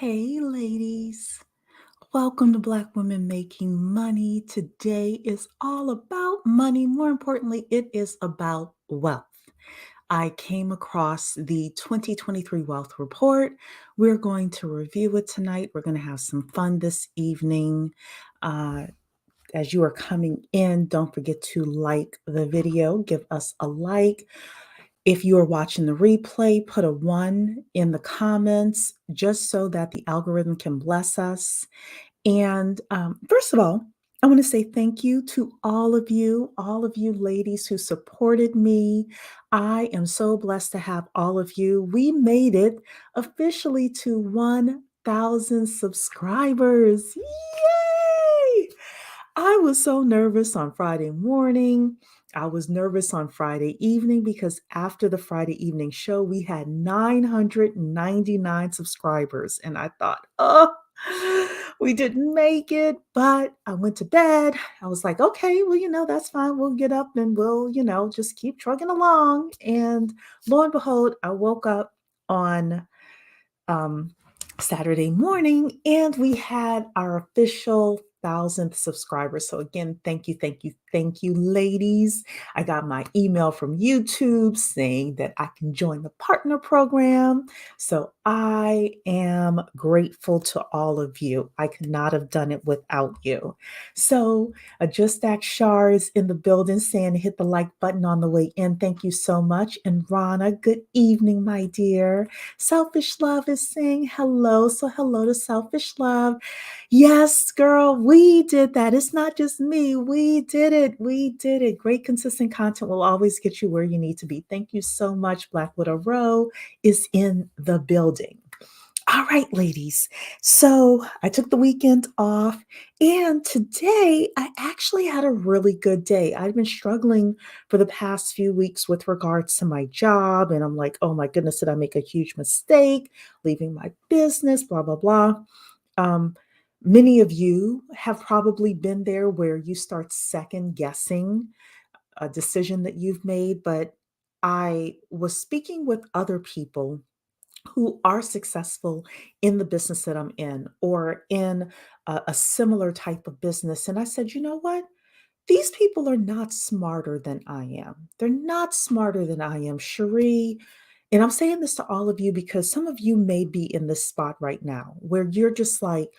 Hey, ladies. Welcome to Black Women Making Money. Today is all about money. More importantly, it is about wealth. I came across the 2023 Wealth Report. We're going to review it tonight. We're going to have some fun this evening. Uh, as you are coming in, don't forget to like the video, give us a like. If you are watching the replay, put a 1 in the comments just so that the algorithm can bless us. And first of all, I want to say thank you to all of you ladies who supported me. I am so blessed to have all of you. We made it officially to 1,000 subscribers. Yay! I was so nervous on Friday morning. I was nervous on Friday evening because after the Friday evening show, we had 999 subscribers. And I thought, oh, we didn't make it. But I went to bed. I was like, okay, well, that's fine. We'll get up and we'll, just keep trucking along. And lo and behold, I woke up on um, Saturday morning, and we had our official 1,000th subscriber. So again, thank you, ladies. I got my email from YouTube saying that I can join the partner program. So I am grateful to all of you. I could not have done it without you. So Just Act Shar is in the building saying hit the like button on the way in. Thank you so much. And Rana, good evening, my dear. Selfish Love is saying hello. So hello to Selfish Love. Yes, girl, we did that. It's not just me. We did it. We did it. Great consistent content will always get you where you need to be. Thank you so much. Black Widow Row is in the building. All right, ladies. So I took the weekend off, and today I actually had a really good day. I've been struggling for the past few weeks with regards to my job, and I'm like, oh my goodness, did I make a huge mistake leaving my business, blah, blah, blah. Um, Many of you have probably been there where you start second guessing a decision that you've made, but I was speaking with other people who are successful in the business that I'm in or in a similar type of business. And I said, you know what? These people are not smarter than I am. They're not smarter than I am, Cherie. And I'm saying this to all of you because some of you may be in this spot right now where you're just like,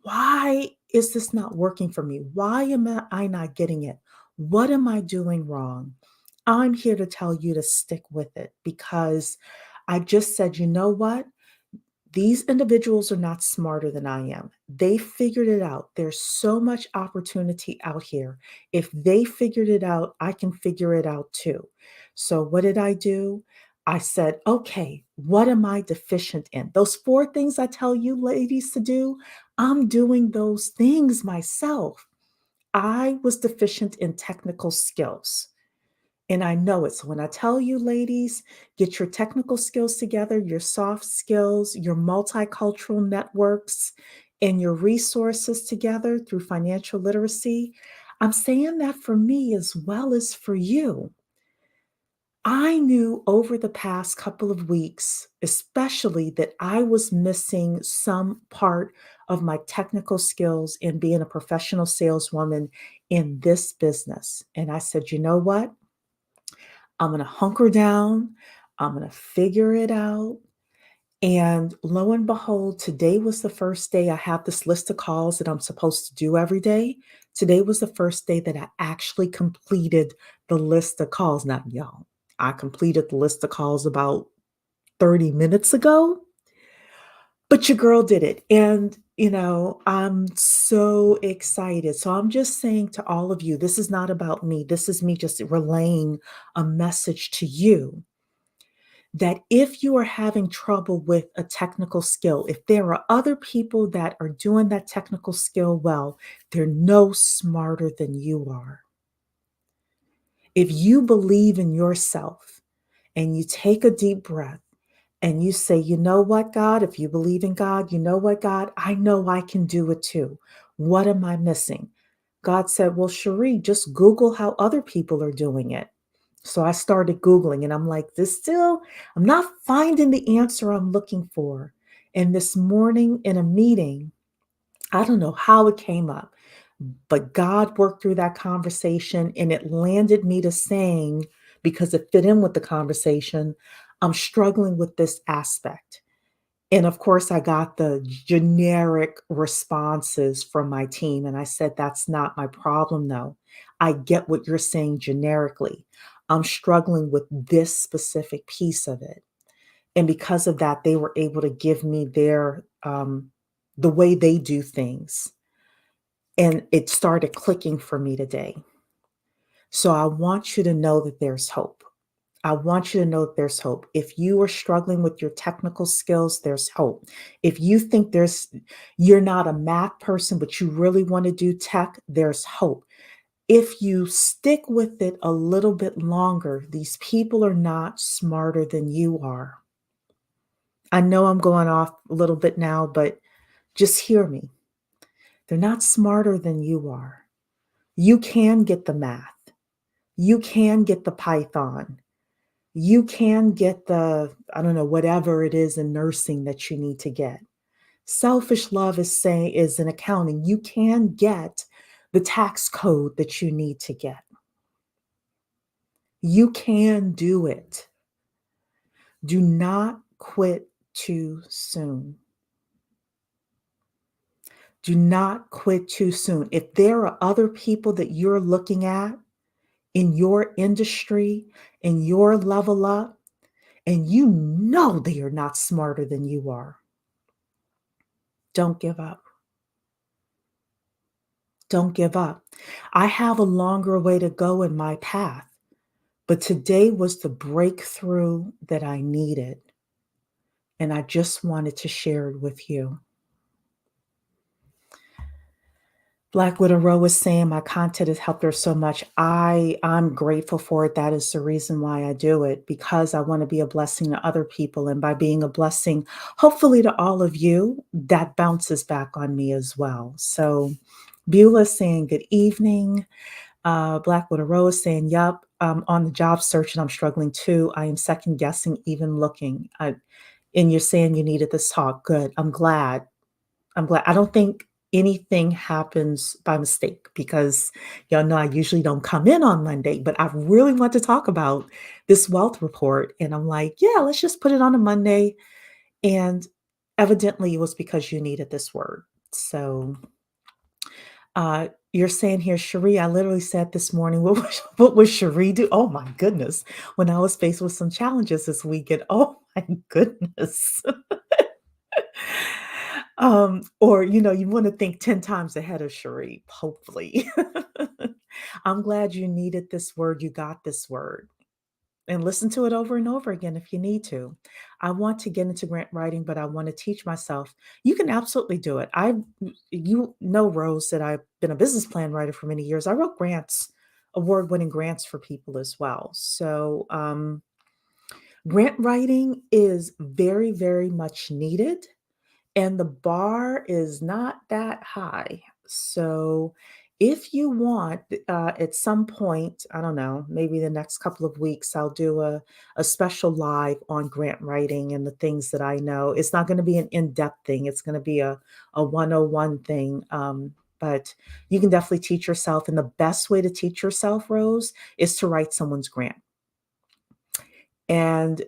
why is this not working for me? Why am I not getting it? What am I doing wrong? I'm here to tell you to stick with it because I just said, you know what? These individuals are not smarter than I am. They figured it out. There's so much opportunity out here. If they figured it out, I can figure it out too. So, what did I do? I said, okay, what am I deficient in? Those 4 things I tell you ladies to do, I'm doing those things myself. I was deficient in technical skills. And I know it. So when I tell you, ladies, get your technical skills together, your soft skills, your multicultural networks, and your resources together through financial literacy, I'm saying that for me as well as for you. I knew over the past couple of weeks, especially that I was missing some part of my technical skills in being a professional saleswoman in this business. And I said, you know what? I'm going to hunker down. I'm going to figure it out. And lo and behold, today was the first day I have this list of calls that I'm supposed to do every day. Today was the first day that I actually completed the list of calls. Now, y'all, I completed the list of calls about 30 minutes ago, but your girl did it. And, I'm so excited. So I'm just saying to all of you, this is not about me. This is me just relaying a message to you that if you are having trouble with a technical skill, if there are other people that are doing that technical skill well, they're no smarter than you are. If you believe in yourself and you take a deep breath and you say, you know what, God, if you believe in God, you know what, God, I know I can do it too. What am I missing? God said, well, Cherie, just Google how other people are doing it. So I started Googling and I'm like, I'm not finding the answer I'm looking for. And this morning in a meeting, I don't know how it came up, but God worked through that conversation and it landed me to saying, because it fit in with the conversation, I'm struggling with this aspect. And of course, I got the generic responses from my team. And I said, that's not my problem, though. I get what you're saying generically. I'm struggling with this specific piece of it. And because of that, they were able to give me the way they do things. And it started clicking for me today. So I want you to know that there's hope. I want you to know that there's hope. If you are struggling with your technical skills, there's hope. If you think you're not a math person, but you really want to do tech, there's hope. If you stick with it a little bit longer, these people are not smarter than you are. I know I'm going off a little bit now, but just hear me. They're not smarter than you are. You can get the math. You can get the Python. You can get the, I don't know, whatever it is in nursing that you need to get. Selfish love is in accounting. You can get the tax code that you need to get. You can do it. Do not quit too soon. Do not quit too soon. If there are other people that you're looking at in your industry, in your level up, and you know they are not smarter than you are, don't give up. Don't give up. I have a longer way to go in my path, but today was the breakthrough that I needed. And I just wanted to share it with you. Black Widow Rowe was saying my content has helped her so much. I'm grateful for it. That is the reason why I do it, because I want to be a blessing to other people. And by being a blessing, hopefully to all of you, that bounces back on me as well. So Beulah saying good evening. Black Widow Rowe is saying, yup, on the job search and I'm struggling too. I am second guessing even looking. And you're saying you needed this talk. Good. I'm glad. I don't think anything happens by mistake because y'all know I usually don't come in on Monday, but I really want to talk about this wealth report. And I'm like, yeah, let's just put it on a Monday. And evidently it was because you needed this word. So you're saying here, Cherie, I literally said this morning, what was Cherie do? Oh my goodness. When I was faced with some challenges this weekend. Oh my goodness. Or, you want to think 10 times ahead of Cherie, hopefully. I'm glad you needed this word. You got this word. And listen to it over and over again if you need to. I want to get into grant writing, but I want to teach myself. You can absolutely do it. You know, Rose, that I've been a business plan writer for many years. I wrote grants, award-winning grants for people as well. So grant writing is very, very much needed. And the bar is not that high. So if you want, at some point, I don't know, maybe the next couple of weeks, I'll do a special live on grant writing and the things that I know. It's not going to be an in-depth thing. It's going to be a 101 thing. But you can definitely teach yourself. And the best way to teach yourself, Rose, is to write someone's grant. And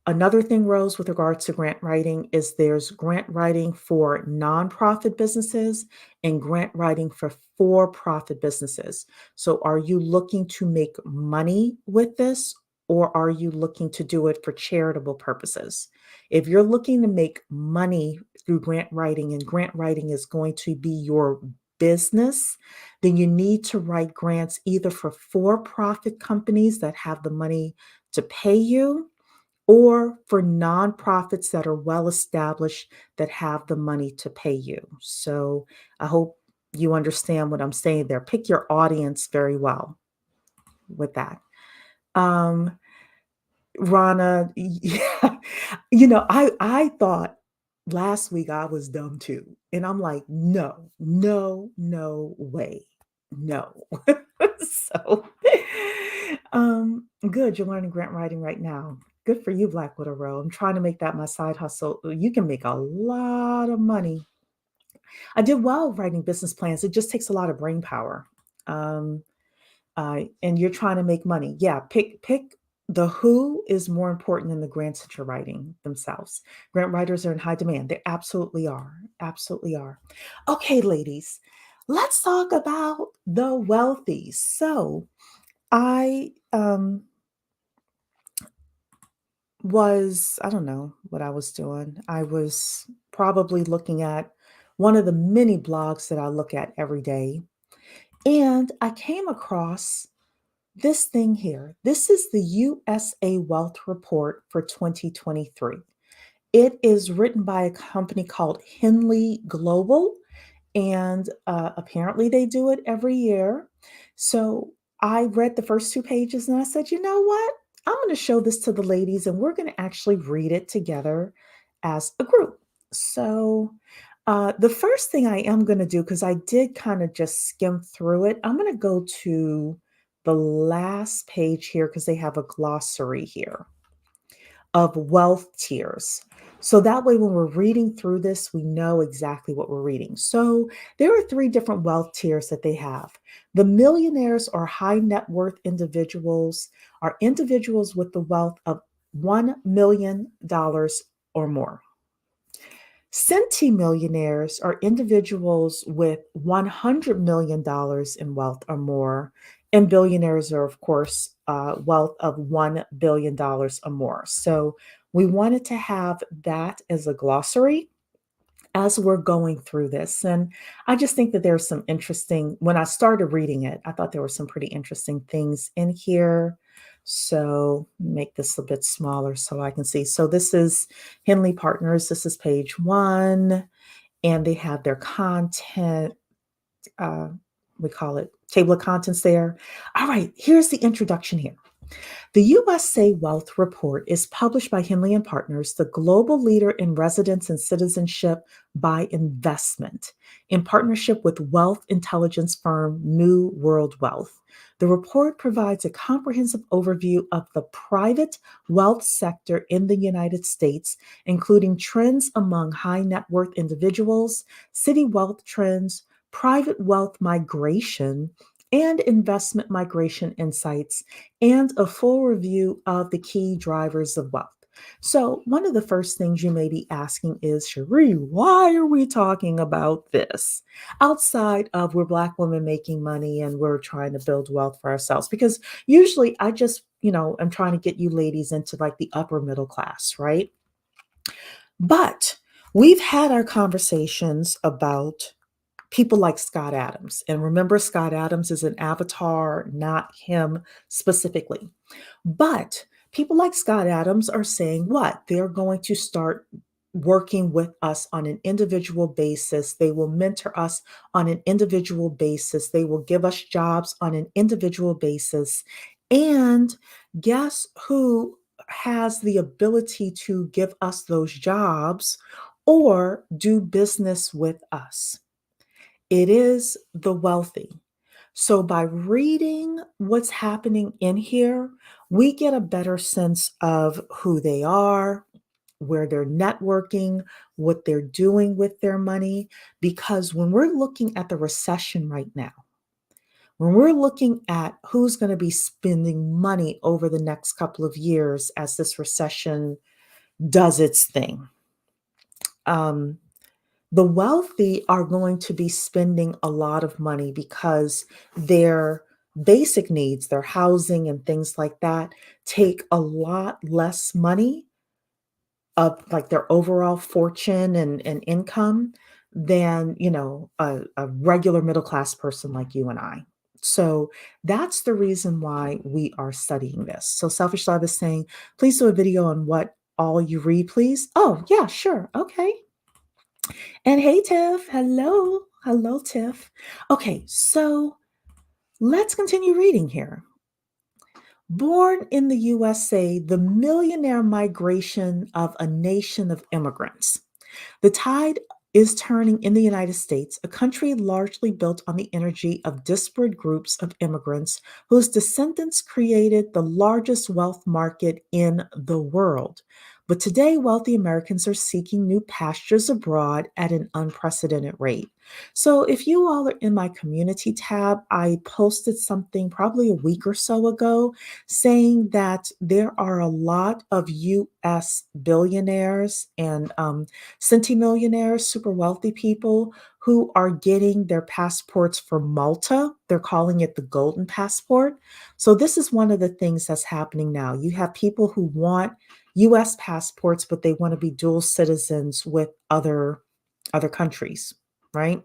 another thing, Rose, with regards to grant writing is there's grant writing for nonprofit businesses and grant writing for for-profit businesses. So are you looking to make money with this, or are you looking to do it for charitable purposes? If you're looking to make money through grant writing and grant writing is going to be your business, then you need to write grants either for-profit companies that have the money to pay you, or for nonprofits that are well established that have the money to pay you. So I hope you understand what I'm saying there. Pick your audience very well with that. Rana, yeah, I thought last week I was dumb too. And I'm like, no, no, no way. No. So good. You're learning grant writing right now. Good for you, Black Widow Row. I'm trying to make that my side hustle. You can make a lot of money. I did well writing business plans. It just takes a lot of brain power. Um, and you're trying to make money. Yeah, pick the who is more important than the grants that you're writing themselves. Grant writers are in high demand. They absolutely are. Absolutely are. Okay, ladies, let's talk about the wealthy. So I don't know what I was doing. I was probably looking at one of the many blogs that I look at every day. And I came across this thing here. This is the USA Wealth Report for 2023. It is written by a company called Henley Global, and apparently they do it every year. So I read the first two pages and I said, you know what? I'm going to show this to the ladies and we're going to actually read it together as a group. So the first thing I am going to do, because I did kind of just skim through it, I'm going to go to the last page here because they have a glossary here of wealth tiers. So that way, when we're reading through this, we know exactly what we're reading. So there are three different wealth tiers that they have. The millionaires or high net worth individuals are individuals with the wealth of $1 million or more. Centimillionaires are individuals with $100 million in wealth or more, and billionaires are, of course, wealth of $1 billion or more. So we wanted to have that as a glossary as we're going through this. And I just think that there's some interesting, when I started reading it, I thought there were some pretty interesting things in here. So make this a bit smaller so I can see. So this is Henley Partners. This is page 1, and they have their content. Uh, we call it table of contents there. All right, here's the introduction here. The USA Wealth Report is published by Henley Partners, the global leader in residence and citizenship by investment, in partnership with wealth intelligence firm New World Wealth. The report provides a comprehensive overview of the private wealth sector in the United States, including trends among high net worth individuals, city wealth trends, private wealth migration, and investment migration insights, and a full review of the key drivers of wealth. So, one of the first things you may be asking is, Cherie, why are we talking about this outside of we're Black women making money and we're trying to build wealth for ourselves? Because usually I just, I'm trying to get you ladies into like the upper middle class, right? But we've had our conversations about people like Scott Adams. And remember, Scott Adams is an avatar, not him specifically. But people like Scott Adams are saying what? They're going to start working with us on an individual basis. They will mentor us on an individual basis. They will give us jobs on an individual basis. And guess who has the ability to give us those jobs or do business with us? It is the wealthy. So by reading what's happening in here, we get a better sense of who they are, where they're networking, what they're doing with their money. Because when we're looking at the recession right now, when we're looking at who's going to be spending money over the next couple of years as this recession does its thing, um, the wealthy are going to be spending a lot of money because their basic needs, their housing and things like that, take a lot less money of like their overall fortune and income than, a regular middle class person like you and I. So that's the reason why we are studying this. So Selfish Love is saying, please do a video on what all you read, please. Oh, yeah, sure. Okay. And hey, Tiff. Hello. Hello, Tiff. Okay, so let's continue reading here. Born in the USA, the millionaire migration of a nation of immigrants. The tide is turning in the United States, a country largely built on the energy of disparate groups of immigrants whose descendants created the largest wealth market in the world. But today, wealthy Americans are seeking new pastures abroad at an unprecedented rate. So, if you all are in my community tab, I posted something probably a week or so ago saying that there are a lot of US billionaires and centimillionaires, super wealthy people who are getting their passports for Malta. They're calling it the Golden Passport. So, this is one of the things that's happening now. You have people who want US passports, but they want to be dual citizens with other countries, right?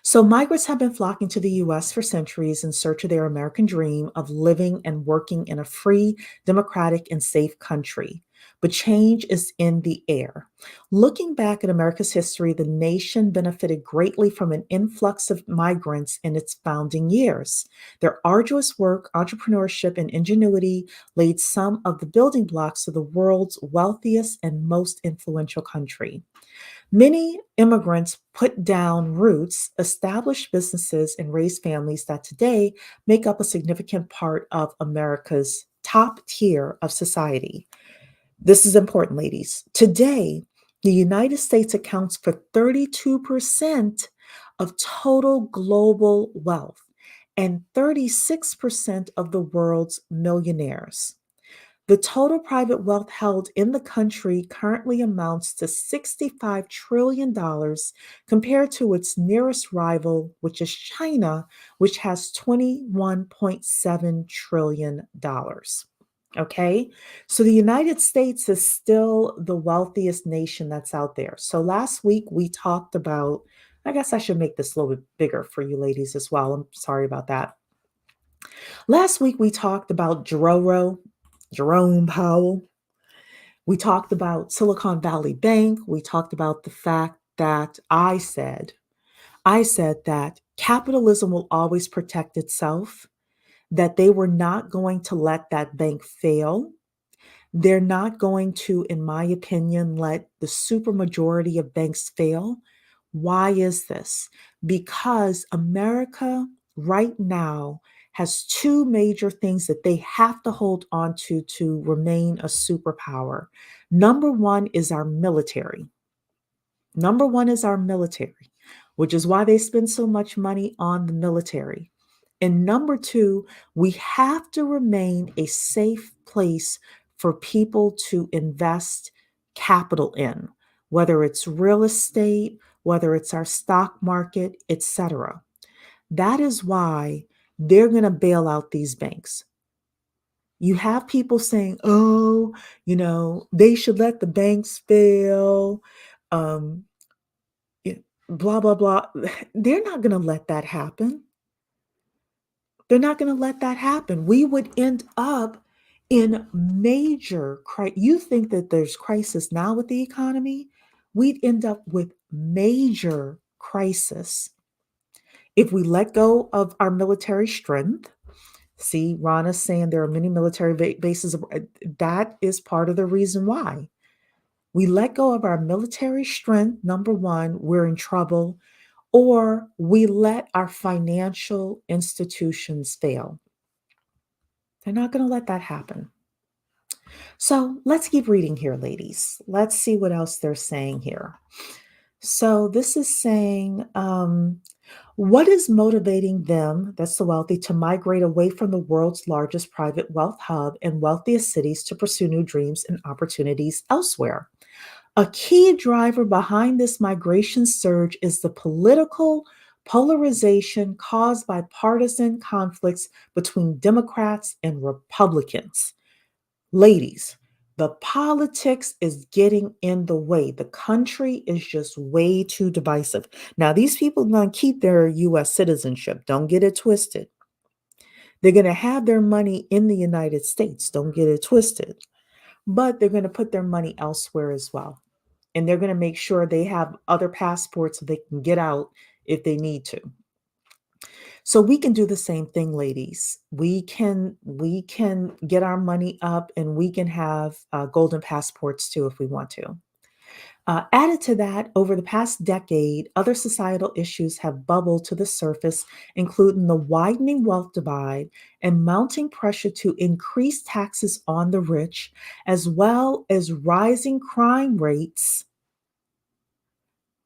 So, migrants have been flocking to the US for centuries in search of their American dream of living and working in a free, democratic, and safe country. But change is in the air. Looking back at America's history, the nation benefited greatly from an influx of migrants in its founding years. Their arduous work, entrepreneurship, and ingenuity laid some of the building blocks of the world's wealthiest and most influential country. Many immigrants put down roots, established businesses, and raised families that today make up a significant part of America's top tier of society. This is important, ladies. Today, the United States accounts for 32% of total global wealth and 36% of the world's millionaires. The total private wealth held in the country currently amounts to $65 trillion dollars compared to its nearest rival, which is China, which has $21.7 trillion. Dollars. Okay, so the United States is still the wealthiest nation that's out there. So last week we talked about, I guess I should make this a little bit bigger for you ladies as well. I'm sorry about that. Last week we talked about Jerome Powell. We talked about Silicon Valley Bank. We talked about the fact that I said that capitalism will always protect itself, that they were not going to let that bank fail. They're not going to, in my opinion, let the supermajority of banks fail. Why is this? Because America right now has two major things that they have to hold on to remain a superpower. Number one is our military. Number one is our military, which is why they spend so much money on the military. And number two, we have to remain a safe place for people to invest capital in, whether it's real estate, whether it's our stock market, etc. That is why they're going to bail out these banks. You have people saying, oh, they should let the banks fail. Um, yeah, blah, blah, blah. They're not going to let that happen. They're not going to let that happen. We would end up in major crisis. You think that there's crisis now with the economy? We'd end up with major crisis if we let go of our military strength. See, Rana's saying there are many military bases. That is part of the reason why. We let go of our military strength. Number one, we're in trouble, or we let our financial institutions fail. They're not going to let that happen. So let's keep reading here, ladies. Let's see what else they're saying here. So this is saying, what is motivating them, that's the wealthy, to migrate away from the world's largest private wealth hub and wealthiest cities to pursue new dreams and opportunities elsewhere? A key driver behind this migration surge is the political polarization caused by partisan conflicts between Democrats and Republicans. Ladies, the politics is getting in the way. The country is just way too divisive. Now, these people are going to keep their US citizenship. Don't get it twisted. They're going to have their money in the United States. Don't get it twisted. But they're going to put their money elsewhere as well. And they're going to make sure they have other passports so they can get out if they need to. So we can do the same thing, ladies. We can get our money up, and we can have golden passports too if we want to. Added to that, over the past decade, other societal issues have bubbled to the surface, including the widening wealth divide and mounting pressure to increase taxes on the rich, as well as rising crime rates.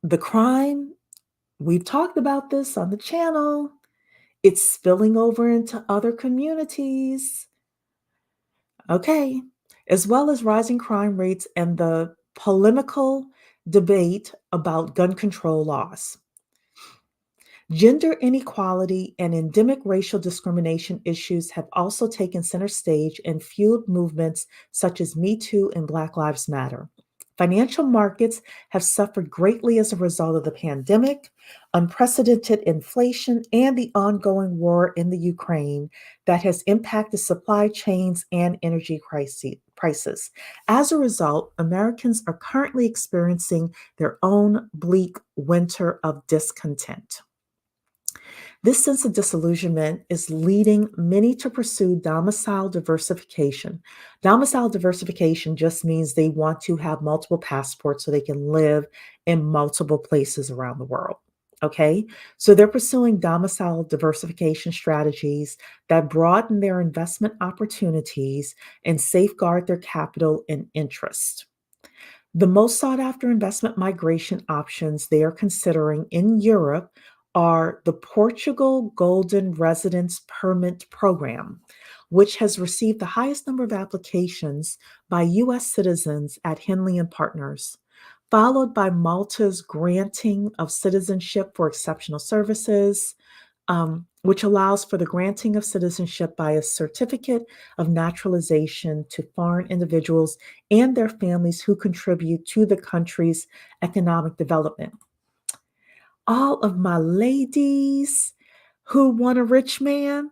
The crime, we've talked about this on the channel, it's spilling over into other communities. Okay. As well as rising crime rates and the polemical debate about gun control laws. Gender inequality and endemic racial discrimination issues have also taken center stage and fueled movements such as Me Too and Black Lives Matter. Financial markets have suffered greatly as a result of the pandemic, unprecedented inflation, and the ongoing war in the Ukraine that has impacted supply chains and energy prices. As a result, Americans are currently experiencing their own bleak winter of discontent. This sense of disillusionment is leading many to pursue domicile diversification. Domicile diversification just means they want to have multiple passports so they can live in multiple places around the world. Okay, so they're pursuing domicile diversification strategies that broaden their investment opportunities and safeguard their capital and interest. The most sought after investment migration options they are considering in Europe are the Portugal Golden Residence Permit Program, which has received the highest number of applications by U.S. citizens at Henley Partners, followed by Malta's granting of citizenship for exceptional services, which allows for the granting of citizenship by a certificate of naturalization to foreign individuals and their families who contribute to the country's economic development. All of my ladies who want a rich man,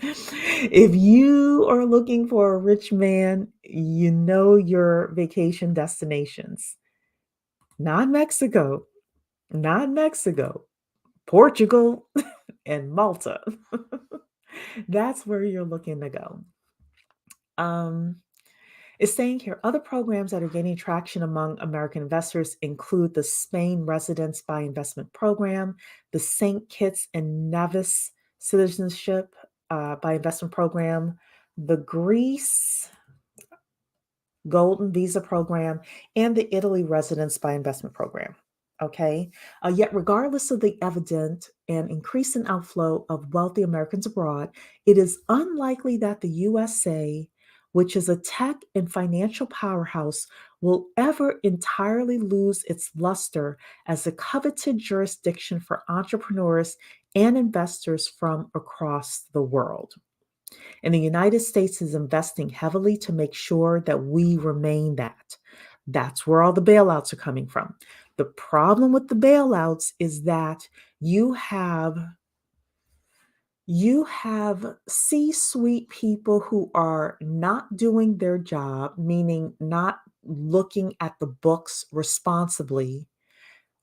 if you are looking for a rich man, you know your vacation destinations. Not Mexico, not Mexico, Portugal, and Malta. That's where you're looking to go. Um, it's saying here other programs that are gaining traction among American investors include the Spain Residence by Investment Program, the St. Kitts and Nevis Citizenship by Investment Program, the Greece Golden Visa Program, and the Italy Residence by Investment Program. Okay. Yet, regardless of the evident and increasing outflow of wealthy Americans abroad, it is unlikely that the USA, which is a tech and financial powerhouse, will ever entirely lose its luster as a coveted jurisdiction for entrepreneurs and investors from across the world. And the United States is investing heavily to make sure that we remain that. That's where all the bailouts are coming from. The problem with the bailouts is that you have you have C-suite people who are not doing their job, meaning not looking at the books responsibly,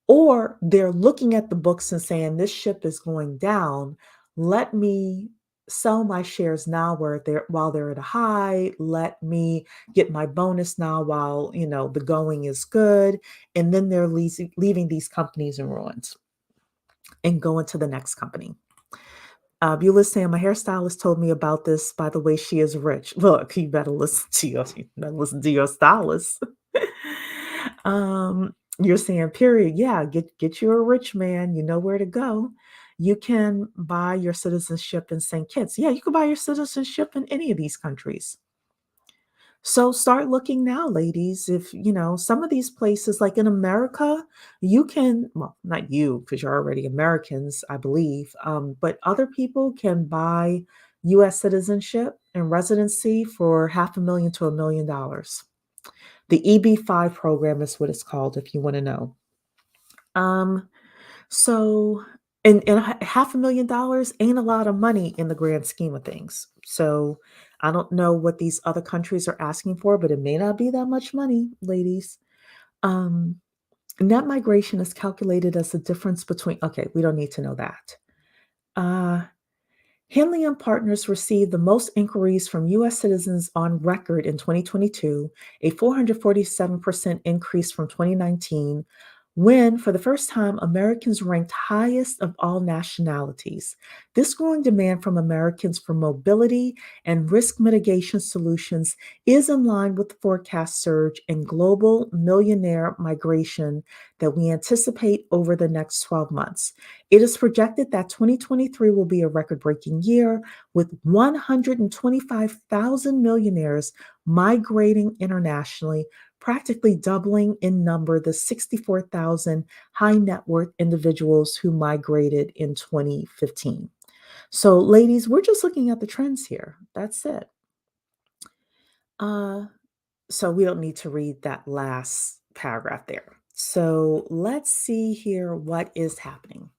or they're looking at the books and saying, this ship is going down. Let me sell my shares now while they're at a high. Let me get my bonus now while the going is good. And then they're leaving these companies in ruins and going to the next company. Beulah's saying, my hairstylist told me about this. By the way, she is rich. Look, you better listen to your stylist. You're saying, period. Yeah, get you a rich man. You know where to go. You can buy your citizenship in St. Kitts. Yeah, you can buy your citizenship in any of these countries. So start looking now, ladies. If some of these places, like in America, you can, well, not you, because you're already Americans, I believe, but other people can buy US citizenship and residency for $500,000 to $1 million. The EB-5 program is what it's called, if you want to know. So, and $500,000 ain't a lot of money in the grand scheme of things. So, I don't know what these other countries are asking for, but it may not be that much money, ladies. Um, Net migration is calculated as the difference between, okay, we don't need to know that. Uh, Henley Partners received the most inquiries from U.S. citizens on record in 2022, a 447% increase from 2019, when, for the first time, Americans ranked highest of all nationalities. This growing demand from Americans for mobility and risk mitigation solutions is in line with the forecast surge in global millionaire migration that we anticipate over the next 12 months. It is projected that 2023 will be a record breaking year with 125,000 millionaires migrating internationally, practically doubling in number the 64,000 high net worth individuals who migrated in 2015. So, ladies, we're just looking at the trends here. That's it. Uh, so, we don't need to read that last paragraph there. So, let's see here what is happening.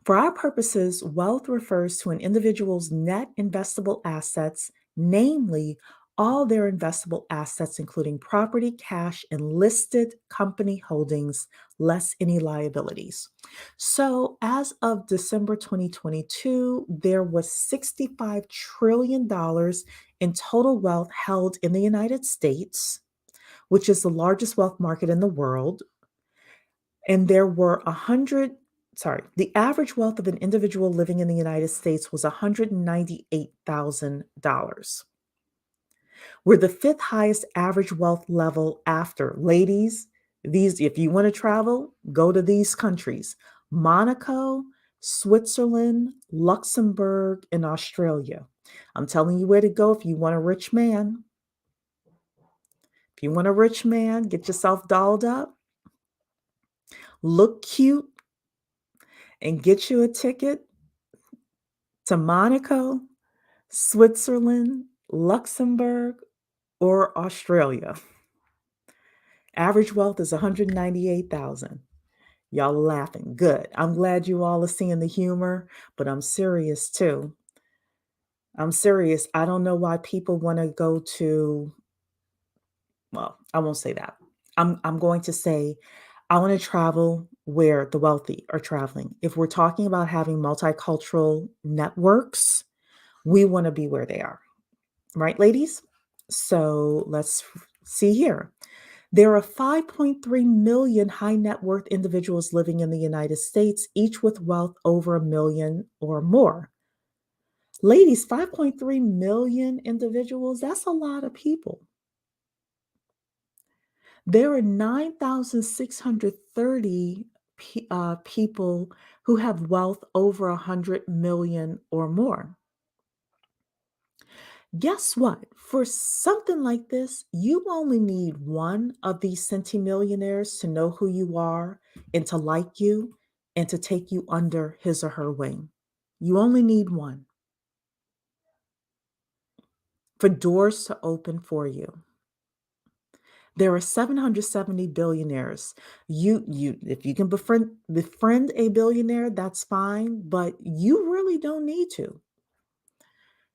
For our purposes, wealth refers to an individual's net investable assets, namely all their investable assets, including property, cash, and listed company holdings, less any liabilities. So, as of December 2022, there was $65 trillion in total wealth held in the United States, which is the largest wealth market in the world. And there were the average wealth of an individual living in the United States was $198,000. We're the fifth highest average wealth level after, ladies, these, if you want to travel, go to these countries: Monaco, Switzerland, Luxembourg, and Australia. I'm telling you where to go if you want a rich man. If you want a rich man, get yourself dolled up, look cute, and get you a ticket to Monaco, Switzerland, Luxembourg, or Australia. Average wealth is 198,000. Y'all are laughing. Good. I'm glad you all are seeing the humor, but I'm serious too. I'm serious. I don't know why people want to go to, well, I won't say that. I'm going to say I want to travel where the wealthy are traveling. If we're talking about having multicultural networks, we want to be where they are. Right, ladies? So let's see here. There are 5.3 million high net worth individuals living in the United States, each with wealth over a million or more. Ladies, 5.3 million individuals, that's a lot of people. There are 9,630 people who have wealth over 100 million or more. Guess what? For something like this, you only need one of these centimillionaires to know who you are and to like you and to take you under his or her wing. You only need one for doors to open for you. There are 770 billionaires. You if you can befriend a billionaire, that's fine, but you really don't need to.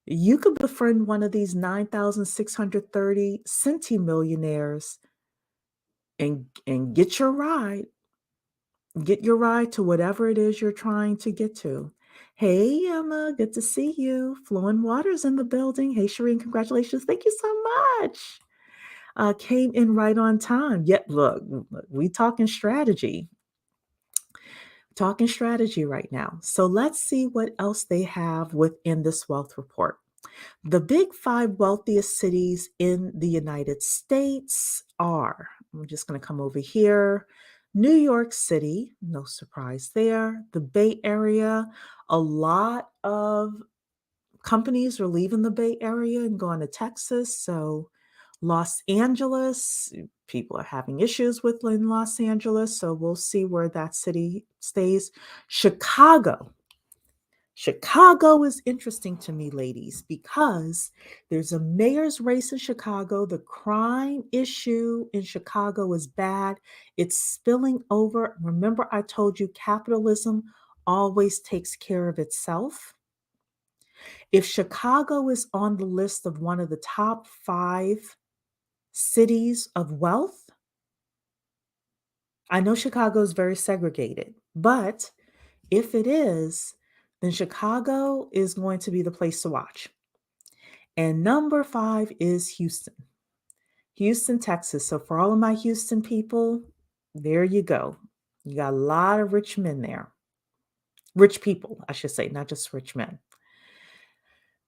You could befriend one of these 9,630 centimillionaires and get your ride to whatever it is you're trying to get to. Hey, Emma, good to see you. Flowing Waters in the building. Hey, Shireen, congratulations. Thank you so much. Came in right on time. Yet, look, we talking strategy right now. So let's see what else they have within this wealth report. The big five wealthiest cities in the United States are, I'm just going to come over here, New York City, no surprise there. The Bay Area, a lot of companies are leaving the Bay Area and going to Texas. So, Los Angeles, people are having issues with in Los Angeles. So, we'll see where that city stays. Chicago is interesting to me, ladies, because there's a mayor's race in Chicago. The crime issue in Chicago is bad. It's spilling over. Remember, I told you capitalism always takes care of itself. If Chicago is on the list of one of the top 5 cities of wealth, I know Chicago is very segregated, but if it is, then Chicago is going to be the place to watch. And number 5 is Houston. Houston, Texas. So for all of my Houston people, there you go. You got a lot of rich men there. Rich people, I should say, not just rich men.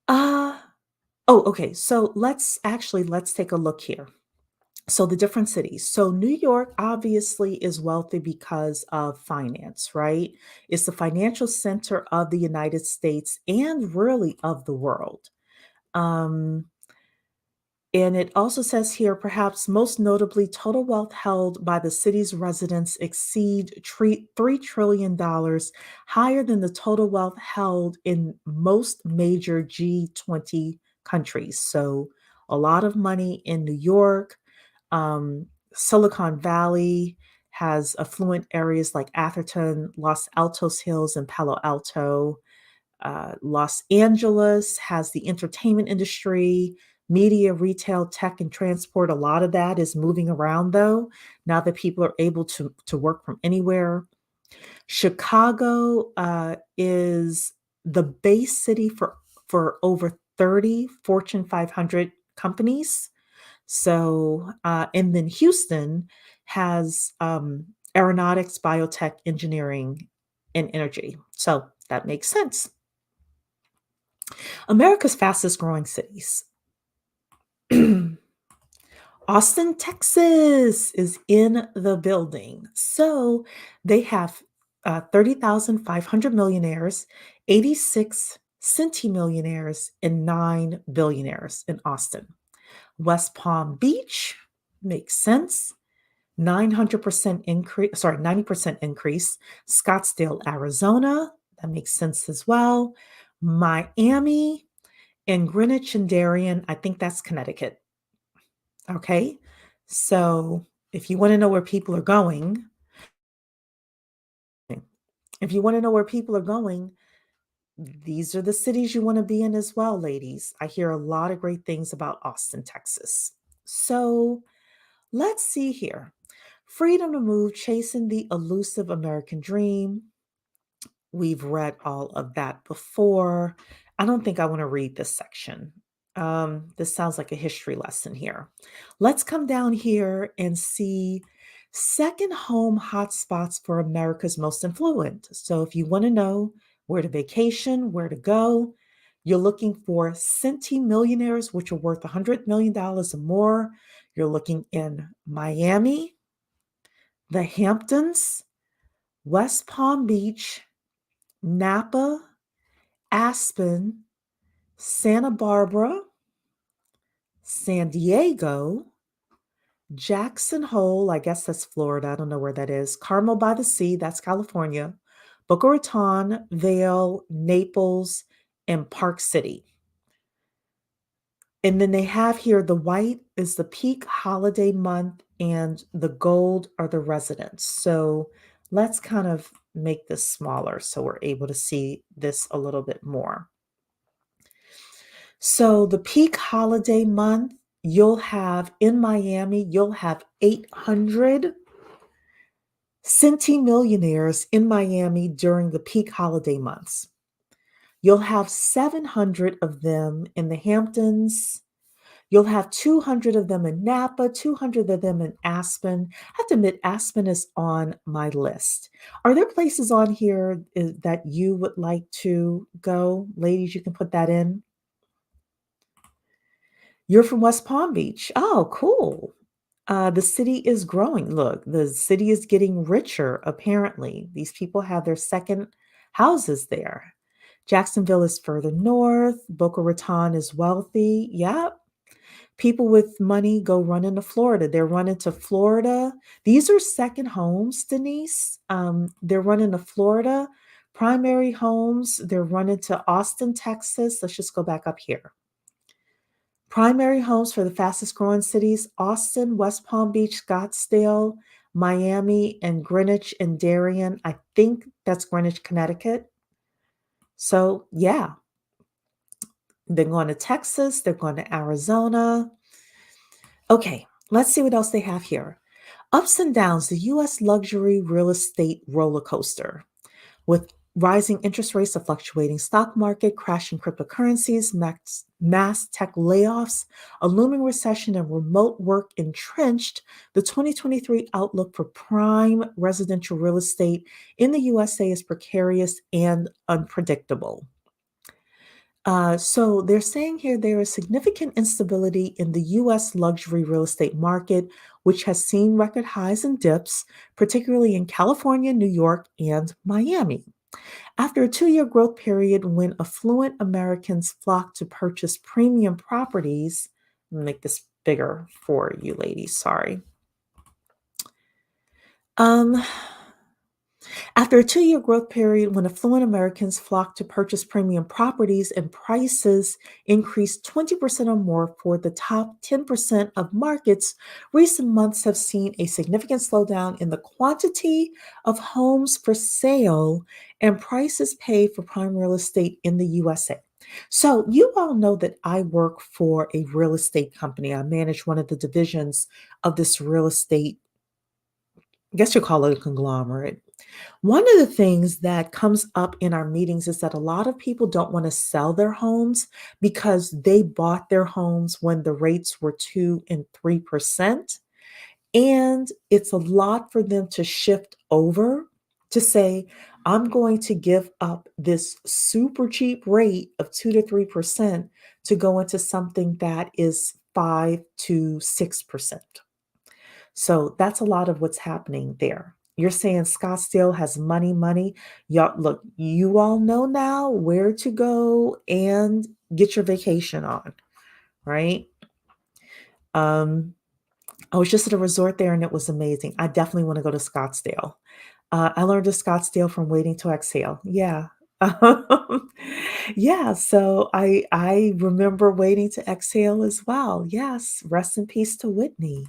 Uh okay. So let's take a look here. So the different cities. So New York obviously is wealthy because of finance, right? It's the financial center of the United States and really of the world. Um, And it also says here, perhaps most notably, total wealth held by the city's residents exceed $3 trillion, dollars, higher than the total wealth held in most major G20 countries. So a lot of money in New York. Silicon Valley has affluent areas like Atherton, Los Altos Hills, and Palo Alto. Los Angeles has the entertainment industry, media, retail, tech, and transport. A lot of that is moving around though, now that people are able to work from anywhere. Chicago is the base city for over 30 Fortune 500 companies. So, and then Houston has aeronautics, biotech, engineering, and energy. So that makes sense. America's fastest growing cities. Austin, Texas is in the building. So they have 30,500 millionaires, 86 centimillionaires, and 9 billionaires in Austin. West Palm Beach makes sense. 900% increase, sorry, 90% increase. Scottsdale, Arizona, that makes sense as well. Miami, and Greenwich and Darien, I think that's Connecticut. Okay. So if you want to know where people are going, if you want to know where people are going, these are the cities you want to be in as well, ladies. I hear a lot of great things about Austin, Texas. So let's see here. Freedom to move, chasing the elusive American dream. We've read all of that before. I don't think I want to read this section. This sounds like a history lesson here. Let's come down here and see second home hotspots for America's most affluent. So if you want to know where to vacation, where to go, you're looking for centimillionaires, which are worth $100 million dollars or more. You're looking in Miami, the Hamptons, West Palm Beach, Napa, Aspen, Santa Barbara, San Diego, Jackson Hole, I guess that's Florida. I don't know where that is. Carmel by the Sea, that's California. Boca Raton, Vail, Naples, and Park City. And then they have here the white is the peak holiday month, and the gold are the residents. So let's kind of make this smaller so we're able to see this a little bit more. So the peak holiday month, you'll have in Miami, you'll have 800 centimillionaires in Miami during the peak holiday months. You'll have 700 of them in the Hamptons. You'll have 200 of them in Napa, 200 of them in Aspen. I have to admit, Aspen is on my list. Are there places on here that you would like to go? Ladies, you can put that in. You're from West Palm Beach. Oh, cool. The city is growing. Look, the city is getting richer, apparently. These people have their second houses there. Jacksonville is further north. Boca Raton is wealthy. Yep. People with money go running to Florida. They're running to Florida. These are second homes, Denise. They're running to Florida. Primary homes, they're running to Austin, Texas. Let's just go back up here. Primary homes for the fastest growing cities: Austin, West Palm Beach, Scottsdale, Miami, and Greenwich and Darien. I think that's Greenwich, Connecticut. So, yeah, they're going to Texas, they're going to Arizona. Okay, let's see what else they have here. Ups and downs, the US luxury real estate roller coaster with Rising interest rates, a fluctuating stock market, crashing cryptocurrencies, mass tech layoffs, a looming recession, and remote work entrenched the 2023 outlook for prime residential real estate in the USA is precarious and unpredictable. So they're saying here there is significant instability in the US luxury real estate market, which has seen record highs and dips, particularly in California, New York, and Miami. After a 2 year growth period when affluent Americans flocked to purchase premium properties, let me make this bigger for you ladies, sorry. Um, After a 2 year growth period when affluent Americans flocked to purchase premium properties and prices increased 20% or more for the top 10% of markets, recent months have seen a significant slowdown in the quantity of homes for sale and prices paid for prime real estate in the USA. So, you all know that I work for a real estate company. I manage one of the divisions of this real estate, I guess you call it a conglomerate. One of the things that comes up in our meetings is that a lot of people don't want to sell their homes because they bought their homes when the rates were 2 and 3%. And it's a lot for them to shift over to say, I'm going to give up this super cheap rate of 2 to 3% to go into something that is 5 to 6%. So that's a lot of what's happening there. You're saying Scottsdale has money, money. Y'all, look, you all know now where to go and get your vacation on, right? Um, I was just at a resort there and it was amazing. I definitely want to go to Scottsdale. I learned of Scottsdale from Waiting to Exhale. Yeah. Yeah, so I remember Waiting to Exhale as well. Yes, rest in peace to Whitney.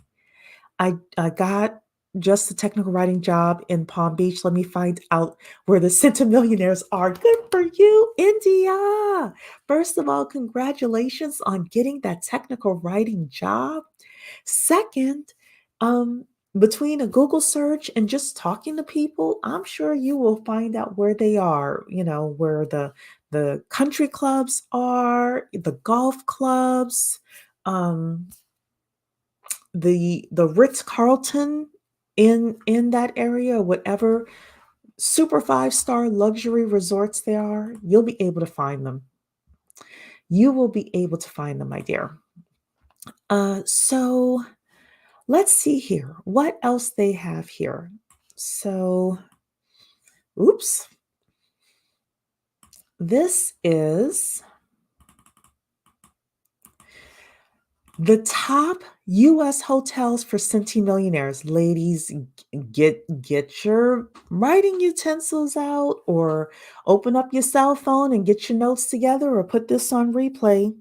I got just a technical writing job in Palm Beach. Let me find out where the centimillionaires are. Good for you, India. First of all, congratulations on getting that technical writing job. Second, um, between a Google search and just talking to people, I'm sure you will find out where they are, where the country clubs are, the golf clubs, um, the Ritz-Carlton in that area, whatever super five-star luxury resorts there are, you'll be able to find them. You will be able to find them, my dear. So let's see here. What else they have here? So, oops. This is the top US hotels for centimillionaires. Ladies, get your writing utensils out or open up your cell phone and get your notes together or put this on replay.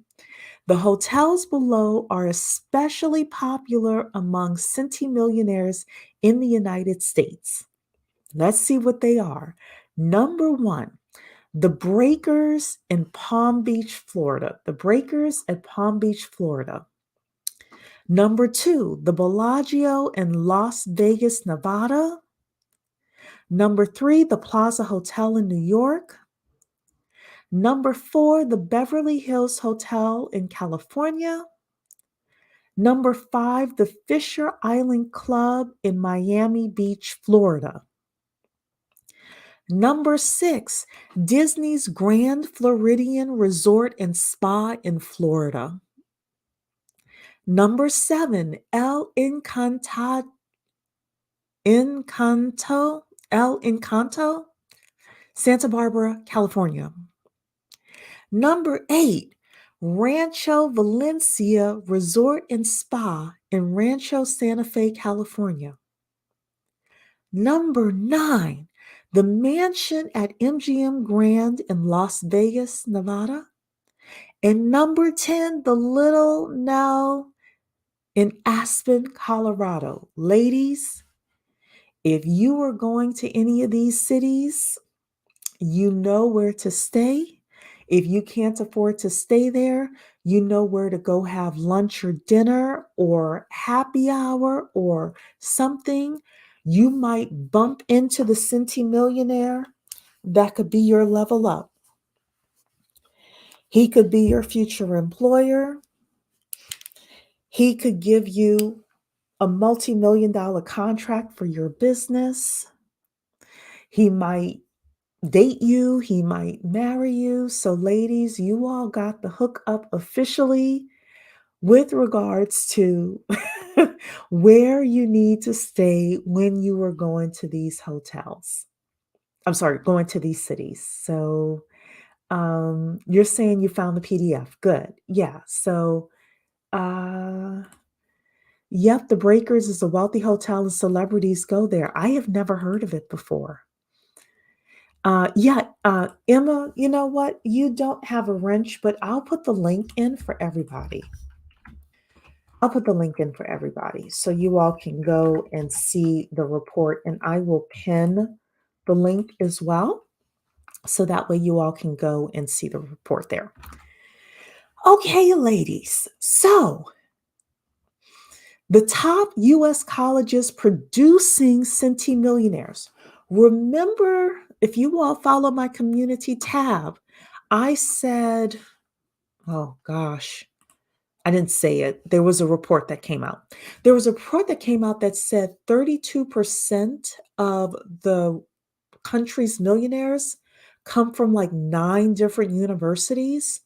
The hotels below are especially popular among centimillionaires in the United States. Let's see what they are. Number 1, the Breakers in Palm Beach, Florida. The Breakers at Palm Beach, Florida. Number 2, the Bellagio in Las Vegas, Nevada. Number 3, the Plaza Hotel in New York. Number 4, the Beverly Hills Hotel in California. Number 5, the Fisher Island Club in Miami Beach, Florida. Number 6, Disney's Grand Floridian Resort and Spa in Florida. Number 7, El Encanto, Santa Barbara, California. Number 8, Rancho Valencia Resort and Spa in Rancho Santa Fe, California. Number 9, the Mansion at MGM Grand in Las Vegas, Nevada. And number 10, the Little Nell in Aspen, Colorado. Ladies, if you are going to any of these cities, you know where to stay. If you can't afford to stay there, you know where to go have lunch or dinner or happy hour or something. You might bump into the centimillionaire that could be your level up. He could be your future employer. He could give you a multi-million dollar contract for your business. He might date you. He might marry you. So, ladies, you all got the hook up officially with regards to where you need to stay when you are going to these hotels. I'm sorry, going to these cities. So, you're saying you found the PDF. Good. Yeah. So, uh, yep, the Breakers is a wealthy hotel and celebrities go there. I have never heard of it before. Yeah, Emma, you know what? You don't have a wrench, but I'll put the link in for everybody. I'll put the link in for everybody so you all can go and see the report, and I will pin the link as well. So that way you all can go and see the report there. Okay, ladies. So the top US colleges producing centimillionaires. Remember, if you all follow my community tab, I said, oh gosh, I didn't say it. There was a report that came out. There was a report that came out that said 32% of the country's millionaires come from like 9 different universities.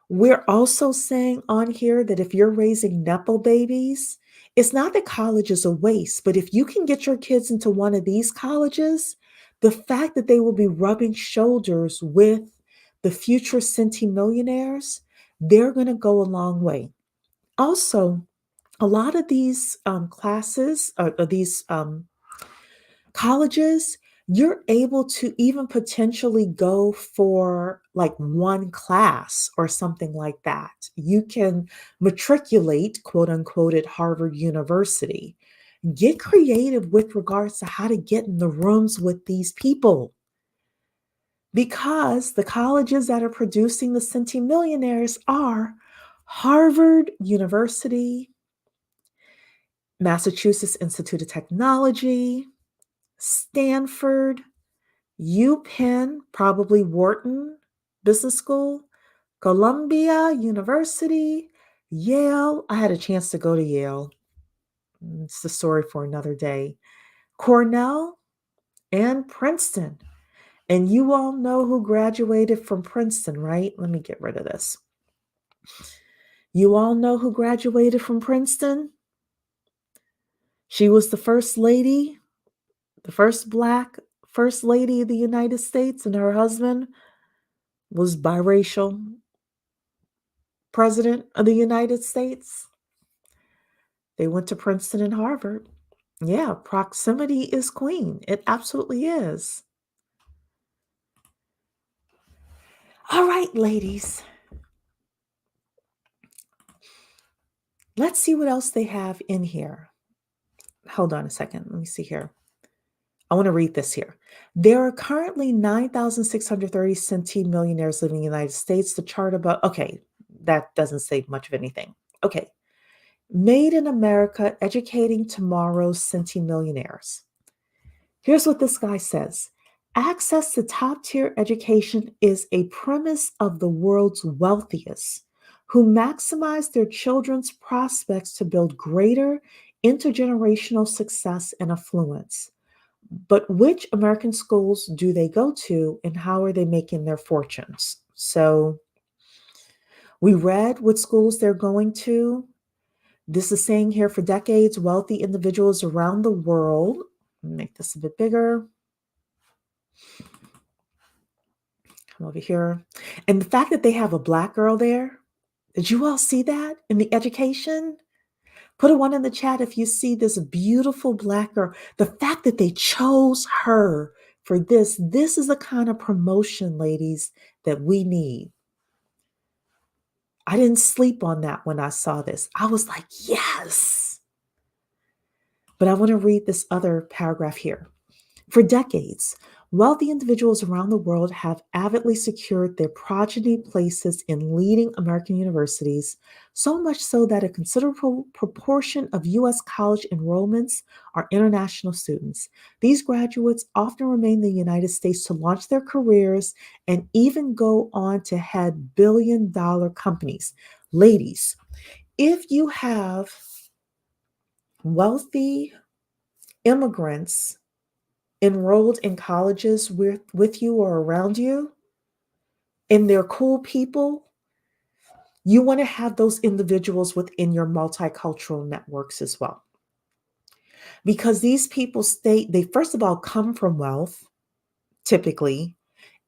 We're also saying on here that if you're raising Nepo babies, it's not that college is a waste, but if you can get your kids into one of these colleges, the fact that they will be rubbing shoulders with the future centimillionaires, they're going to go a long way. Also, a lot of these classes or these colleges, you're able to even potentially go for like one class or something like that. You can matriculate, quote unquote, at Harvard University. Get creative with regards to how to get in the rooms with these people because the colleges that are producing the centimillionaires are Harvard University, Massachusetts Institute of Technology, Stanford, UPenn, probably Wharton Business School, Columbia University, Yale. I had a chance to go to Yale. It's the story for another day. Cornell and Princeton. And you all know who graduated from Princeton, right? Let me get rid of this. You all know who graduated from Princeton? She was the first lady, the first Black first lady of the United States, and her husband was biracial president of the United States. They went to Princeton and Harvard. Yeah, proximity is queen. It absolutely is. All right, ladies. Let's see what else they have in here. Hold on a second. Let me see here. I want to read this here. There are currently 9,630 centimillionaires living in the United States. The chart above, okay, that doesn't say much of anything. Okay. Made in America, educating tomorrow's centimillionaires. Here's what this guy says. Access to top tier education is a premise of the world's wealthiest, who maximize their children's prospects to build greater intergenerational success and affluence. But which American schools do they go to and how are they making their fortunes? So we read what schools they're going to. This is saying here for decades, wealthy individuals around the world, make this a bit bigger. Come over here. And the fact that they have a Black girl there, did you all see that in the education? Put a 1 in the chat if you see this beautiful Black girl. The fact that they chose her for this is the kind of promotion, ladies, that we need. I didn't sleep on that when I saw this. I was like, yes. But I want to read this other paragraph here. For decades, Wealthy individuals around the world have avidly secured their progeny places in leading American universities, so much so that a considerable proportion of U.S. college enrollments are international students. These graduates often remain in the United States to launch their careers and even go on to head billion-dollar companies. Ladies, if you have wealthy immigrants enrolled in colleges with you or around you, and they're cool people, you want to have those individuals within your multicultural networks as well. Because these people they first of all come from wealth, typically,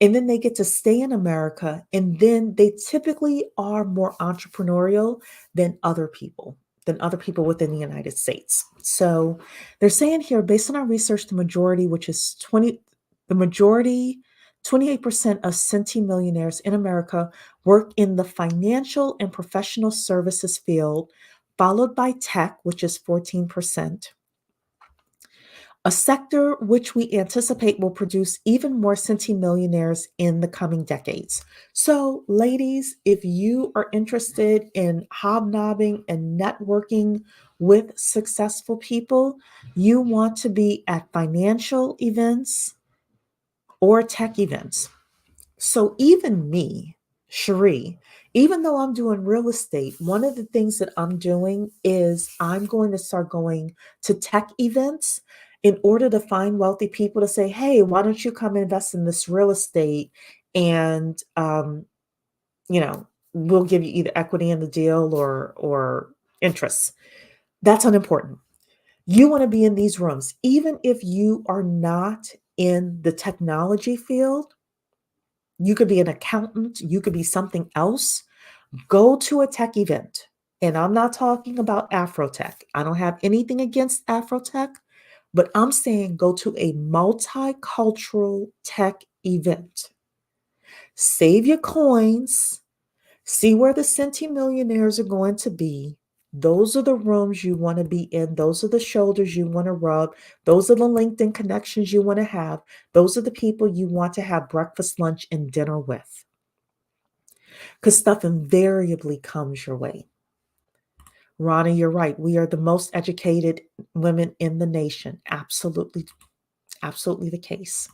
and then they get to stay in America, and then they typically are more entrepreneurial than other people, within the United States. So they're saying here, based on our research, the majority, which is 28% of centimillionaires in America work in the financial and professional services field, followed by tech, which is 14%. A sector which we anticipate will produce even more centimillionaires in the coming decades. So, ladies, if you are interested in hobnobbing and networking with successful people, you want to be at financial events or tech events. So even me, Cherie, even though I'm doing real estate, one of the things that I'm doing is I'm going to start going to tech events in order to find wealthy people to say, hey, why don't you come invest in this real estate? And you know, we'll give you either equity in the deal or interest. That's unimportant. You want to be in these rooms, even if you are not in the technology field. You could be an accountant, you could be something else. Go to a tech event. And I'm not talking about Afrotech. I don't have anything against Afrotech, but I'm saying go to a multicultural tech event. Save your coins, see where the centimillionaires are going to be. Those are the rooms you want to be in. Those are the shoulders you want to rub. Those are the LinkedIn connections you want to have. Those are the people you want to have breakfast, lunch, and dinner with. Because stuff invariably comes your way. Ronnie, you're right. We are the most educated women in the nation. Absolutely, absolutely the case.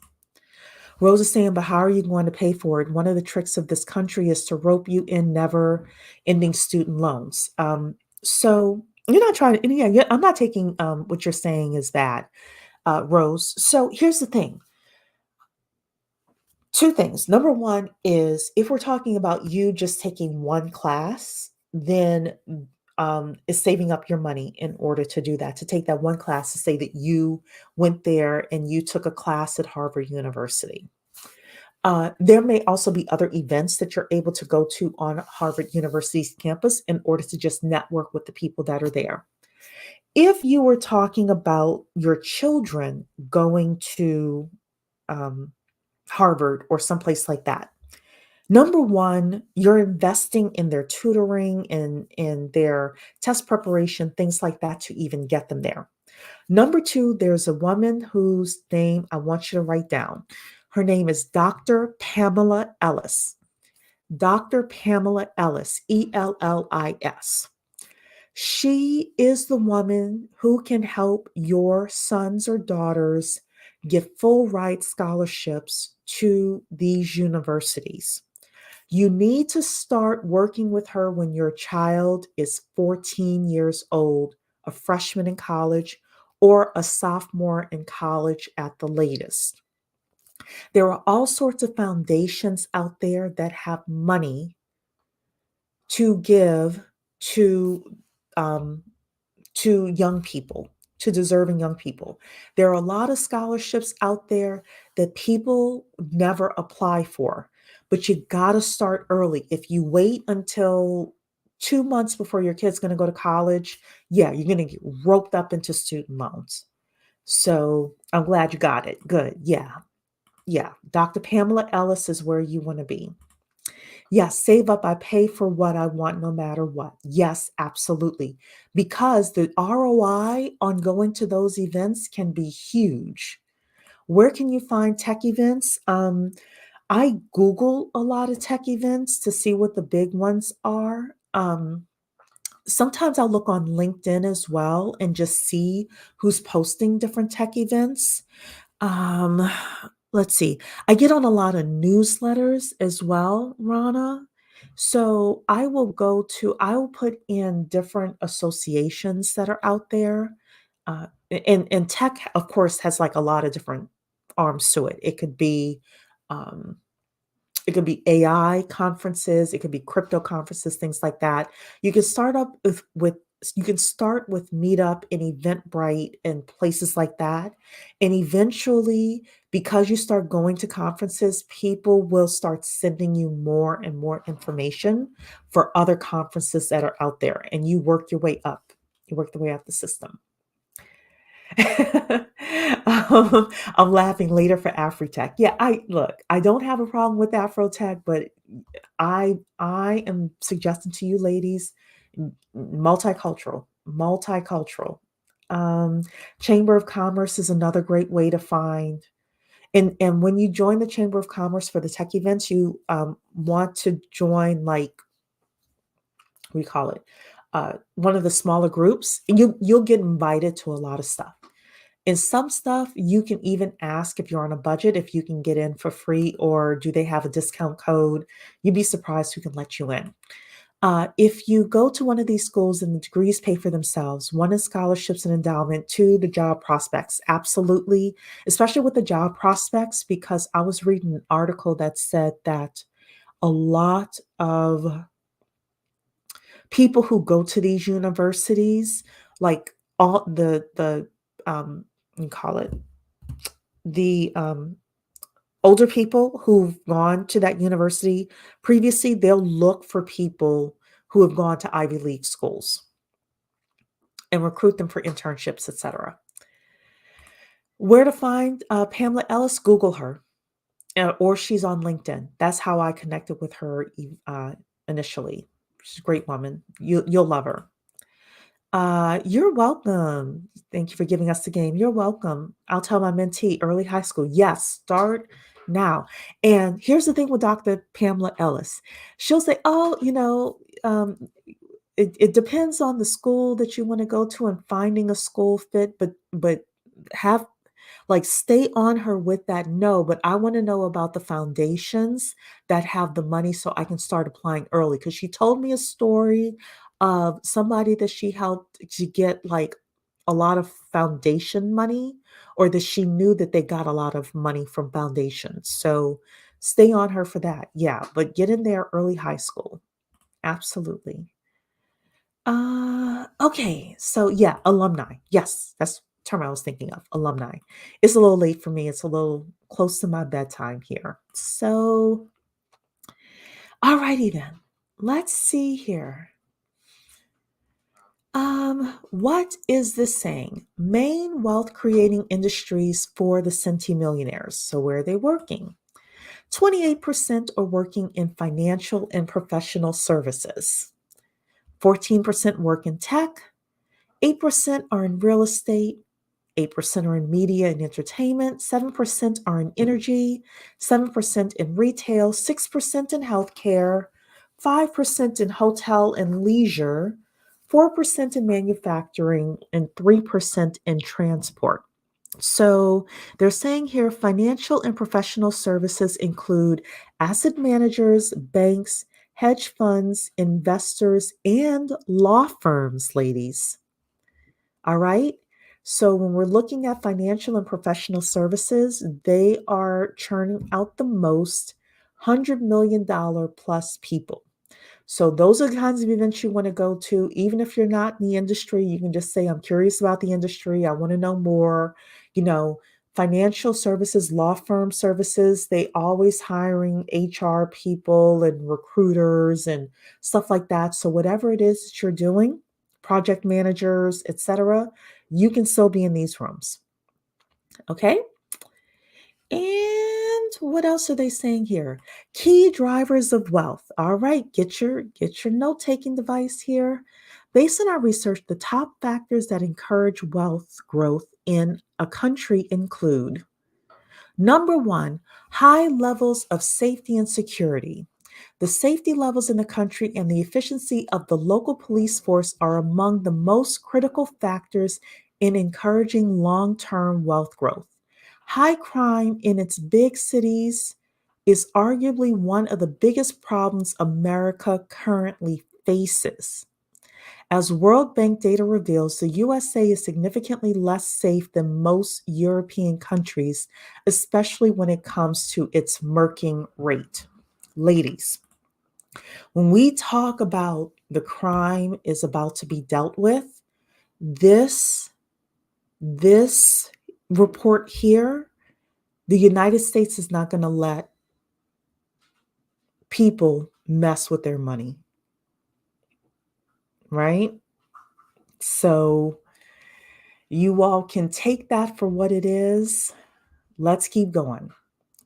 Rose is saying, but how are you going to pay for it? One of the tricks of this country is to rope you in never ending student loans. So you're not trying to, I'm not taking what you're saying is bad, Rose. So here's the thing. Two things. Number one is if we're talking about you just taking one class, then is saving up your money in order to do that, to take that one class, to say that you went there and you took a class at Harvard University. There may also be other events that you're able to go to on Harvard University's campus in order to just network with the people that are there. If you were talking about your children going to um, Harvard or someplace like that, number one, you're investing in their tutoring and in their test preparation, things like that to even get them there. Number two, there's a woman whose name I want you to write down. Her name is Dr. Pamela Ellis. Dr. Pamela Ellis, Ellis. She is the woman who can help your sons or daughters get full ride scholarships to these universities. You need to start working with her when your child is 14 years old, a freshman in college, or a sophomore in college at the latest. There are all sorts of foundations out there that have money to give to um, to young people, to deserving young people. There are a lot of scholarships out there that people never apply for, but you got to start early. If you wait until 2 months before your kid's going to go to college, yeah, you're going to get roped up into student loans. So I'm glad you got it. Good. Yeah. Yeah. Dr. Pamela Ellis is where you want to be. Yes, save up. I pay for what I want no matter what. Yes, absolutely. Because the ROI on going to those events can be huge. Where can you find tech events? I Google a lot of tech events to see what the big ones are. Sometimes I'll look on LinkedIn as well and just see who's posting different tech events. Um, let's see. I get on a lot of newsletters as well, Rana. So I will put in different associations that are out there. And tech, of course, has like a lot of different arms to it. Um, it could be AI conferences, it could be crypto conferences, things like that. You can start up with you can start with Meetup and Eventbrite and places like that. And eventually, because you start going to conferences, people will start sending you more and more information for other conferences that are out there. And you work your way up. You work the way up the system. I'm laughing later for Afrotech. Yeah, I look, I don't have a problem with Afrotech, but I am suggesting to you ladies, multicultural, multicultural. Um, Chamber of Commerce is another great way to find. And when you join the Chamber of Commerce for the tech events, you want to join like we call it one of the smaller groups, and you'll get invited to a lot of stuff. In some stuff, you can even ask if you're on a budget if you can get in for free or do they have a discount code. You'd be surprised who can let you in. If you go to one of these schools and the degrees pay for themselves, one is scholarships and endowment, two, the job prospects. Absolutely, especially with the job prospects, because I was reading an article that said that a lot of people who go to these universities, like all you call it the older people who've gone to that university previously, they'll look for people who have gone to Ivy League schools and recruit them for internships, etc. Where to find Pamela Ellis? Google her, or she's on LinkedIn. That's how I connected with her initially. She's a great woman. You'll love her. You're welcome. Thank you for giving us the game. You're welcome. I'll tell my mentee early high school. Yes, start now. And here's the thing with Dr. Pamela Ellis. She'll say, oh, it depends on the school that you want to go to and finding a school fit, but have like, stay on her with that, no, but I wanna know about the foundations that have the money so I can start applying early. Because she told me a story of somebody that she helped to get, like, a lot of foundation money, or that she knew that they got a lot of money from foundations, so stay on her for that, yeah, but get in there early high school. Absolutely. Okay. So yeah, alumni. Yes, that's the term I was thinking of. Alumni. It's a little late for me. It's a little close to my bedtime here. So, alrighty then. Let's see here. What is this saying? Main wealth creating industries for the centimillionaires. So where are they working? 28% are working in financial and professional services. 14% work in tech. 8% are in real estate, 8% are in media and entertainment, 7% are in energy, 7% in retail, 6% in healthcare, 5% in hotel and leisure, 4% in manufacturing, and 3% in transport. So they're saying here financial and professional services include asset managers, banks, hedge funds, investors, and law firms, ladies. All right. So when we're looking at financial and professional services, they are churning out the most $100 million plus people. So those are the kinds of events you want to go to. Even if you're not in the industry, you can just say, I'm curious about the industry. I want to know more. You know, financial services, law firm services, they always hiring HR people and recruiters and stuff like that. So whatever it is that you're doing, project managers, etc., you can still be in these rooms. Okay. And what else are they saying here? Key drivers of wealth. All right, get your note-taking device here. Based on our research, the top factors that encourage wealth growth in a country include Number one, high levels of safety and security. The safety levels in the country and the efficiency of the local police force are among the most critical factors in encouraging long term wealth growth. High crime in its big cities is arguably one of the biggest problems America currently faces. As World Bank data reveals, the USA is significantly less safe than most European countries, especially when it comes to its murking rate. Ladies, when we talk about the crime is about to be dealt with, this this report here, the United States is not going to let people mess with their money, right? So you all can take that for what it is. Let's keep going.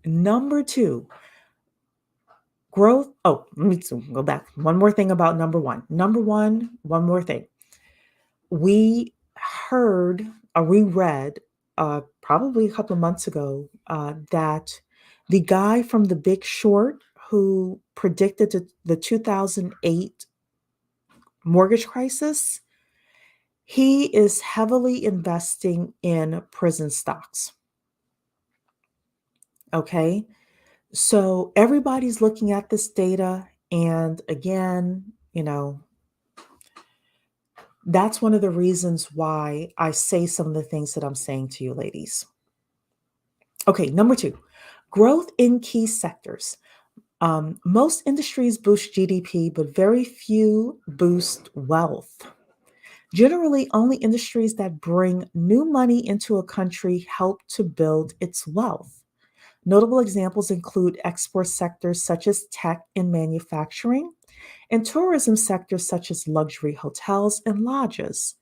Number two, growth. Oh, let me go back. One more thing about number one. Number one more thing. We heard or we read probably a couple of months ago that the guy from The Big Short who predicted the 2008 mortgage crisis, he is heavily investing in prison stocks. Okay. So everybody's looking at this data. And again, that's one of the reasons why I say some of the things that I'm saying to you, ladies. Okay, number two, growth in key sectors. Most industries boost GDP, but very few boost wealth. Generally, only industries that bring new money into a country help to build its wealth. Notable examples include export sectors such as tech and manufacturing, and tourism sectors such as luxury hotels and lodges.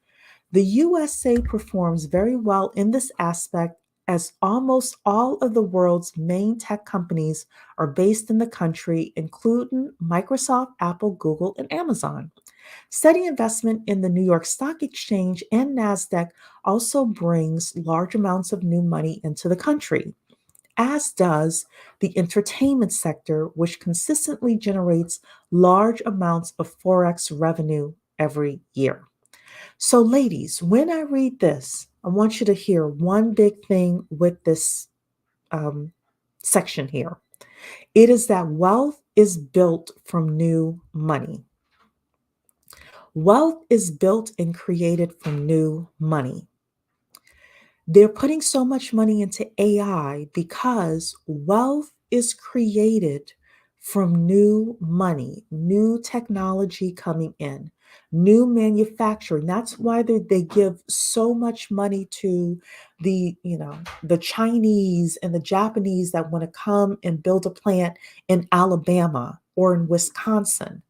The USA performs very well in this aspect as almost all of the world's main tech companies are based in the country, including Microsoft, Apple, Google, and Amazon. Steady investment in the New York Stock Exchange and NASDAQ also brings large amounts of new money into the country, as does the entertainment sector, which consistently generates large amounts of Forex revenue every year. So, ladies, when I read this, I want you to hear one big thing with this um, section here. It is that wealth is built from new money. Wealth is built and created from new money. They're putting so much money into AI because wealth is created from new money, new technology coming in, new manufacturing. That's why they give so much money to the Chinese and the Japanese that want to come and build a plant in Alabama or in Wisconsin,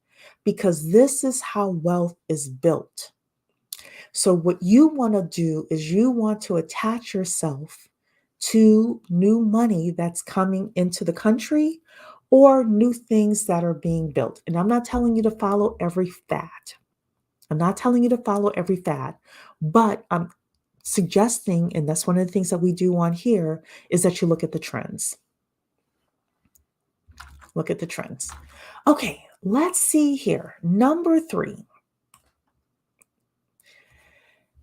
because this is how wealth is built. So, what you want to do is you want to attach yourself to new money that's coming into the country or new things that are being built. And I'm not telling you to follow every fad. I'm not telling you to follow every fad, but I'm suggesting, and that's one of the things that we do on here, is that you look at the trends. Look at the trends. Okay, let's see here. Number three.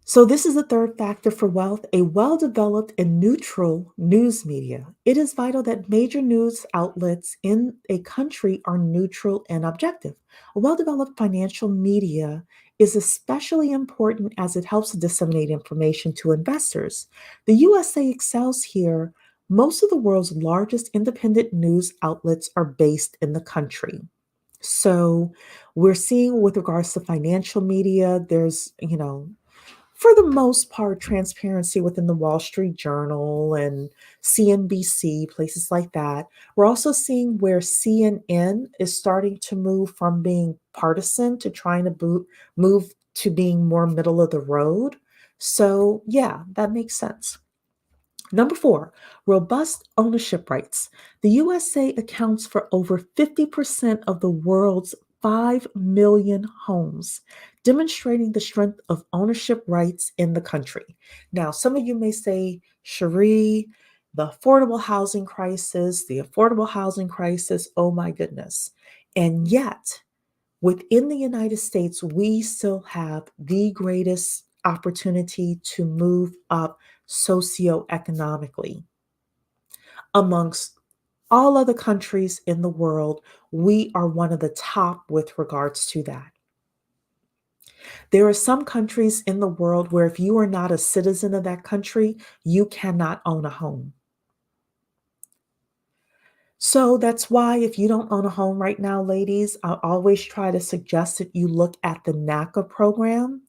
So, this is the third factor for wealth, a well developed and neutral news media. It is vital that major news outlets in a country are neutral and objective. A well developed financial media is especially important as it helps to disseminate information to investors. The USA excels here. Most of the world's largest independent news outlets are based in the country. So, we're seeing with regards to financial media, there's, for the most part, transparency within the Wall Street Journal and CNBC, places like that. We're also seeing where CNN is starting to move from being partisan to trying to move to being more middle of the road. So, yeah, that makes sense. Number four, robust ownership rights. The USA accounts for over 50% of the world's 5 million homes, demonstrating the strength of ownership rights in the country. Now, some of you may say, Cherie, the affordable housing crisis, oh my goodness. And yet, within the United States, we still have the greatest opportunity to move up socioeconomically. Amongst all other countries in the world, we are one of the top with regards to that. There are some countries in the world where if you are not a citizen of that country, you cannot own a home. So that's why if you don't own a home right now, ladies, I always try to suggest that you look at the NACA program.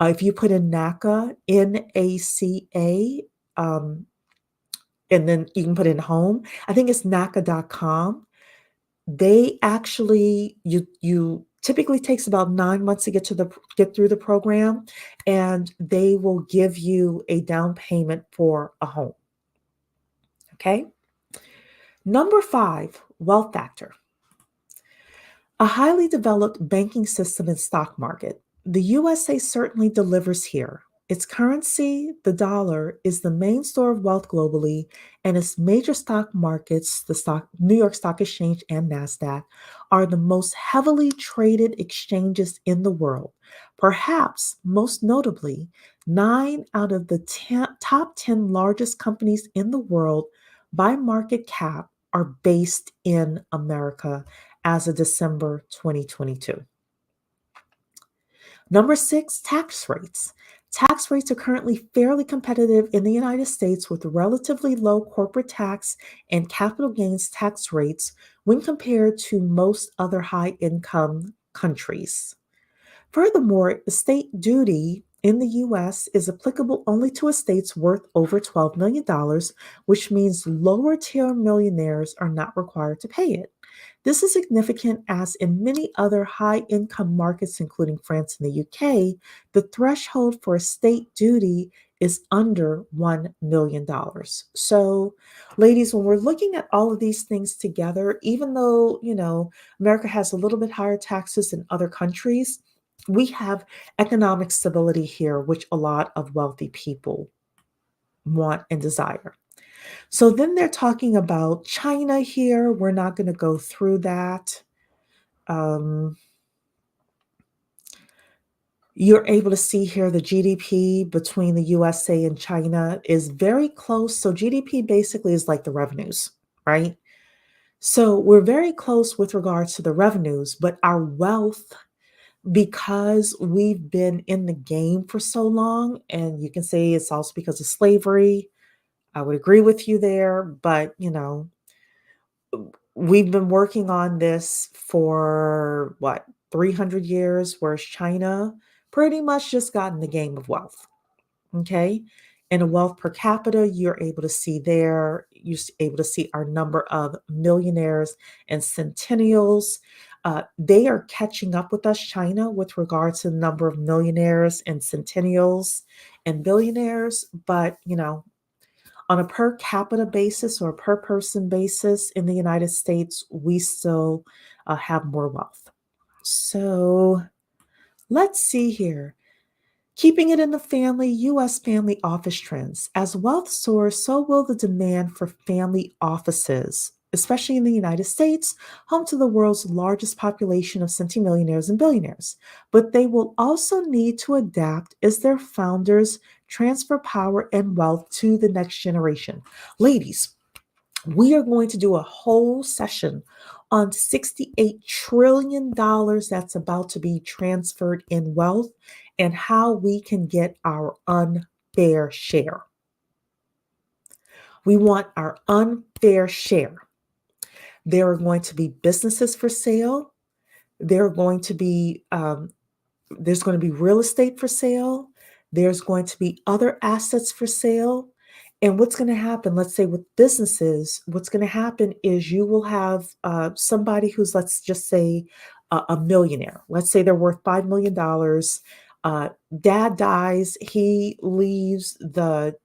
If you put in NACA, NACA, um, and then you can put in home. I think it's NACA.com. They actually you typically takes about 9 months to get through the program, and they will give you a down payment for a home. Okay. Number 5, wealth factor. A highly developed banking system and stock market. The USA certainly delivers here. Its currency, the dollar, is the main store of wealth globally, and its major stock markets, New York Stock Exchange and NASDAQ, are the most heavily traded exchanges in the world. Perhaps most notably, 9 out of the top 10 largest companies in the world by market cap are based in America as of December 2022. Number 6, tax rates. Tax rates are currently fairly competitive in the United States with relatively low corporate tax and capital gains tax rates when compared to most other high income countries. Furthermore, estate duty in the US is applicable only to estates worth over $12 million, which means lower tier millionaires are not required to pay it. This is significant as in many other high income markets, including France and the UK, the threshold for estate duty is under $1 million. So, ladies, when we're looking at all of these things together, even though, America has a little bit higher taxes than other countries, we have economic stability here, which a lot of wealthy people want and desire. So then they're talking about China here. We're not going to go through that. Um, you're able to see here the GDP between the USA and China is very close. So GDP basically is like the revenues, right? So we're very close with regards to the revenues, but our wealth, because we've been in the game for so long, and you can say it's also because of slavery. I would agree with you there, but we've been working on this for what, 300 years, whereas China pretty much just got in the game of wealth. Okay. And a wealth per capita, you're able to see there, able to see our number of millionaires and centennials. They are catching up with us, China, with regards to the number of millionaires and centennials and billionaires. But, on a per capita basis or per person basis in the United States, we still have more wealth. So let's see here. Keeping it in the family, U.S. family office trends. As wealth soars, so will the demand for family offices, especially in the United States, home to the world's largest population of centimillionaires and billionaires. But they will also need to adapt as their founders transfer power and wealth to the next generation. Ladies, we are going to do a whole session on $68 trillion that's about to be transferred in wealth and how we can get our unfair share. We want our unfair share. There are going to be businesses for sale. There are going to be There's going to be real estate for sale. There's going to be other assets for sale. And what's going to happen, let's say with businesses, what's going to happen is you will have somebody who's, let's just say, a millionaire. Let's say they're worth $5 million. Dad dies. He leaves the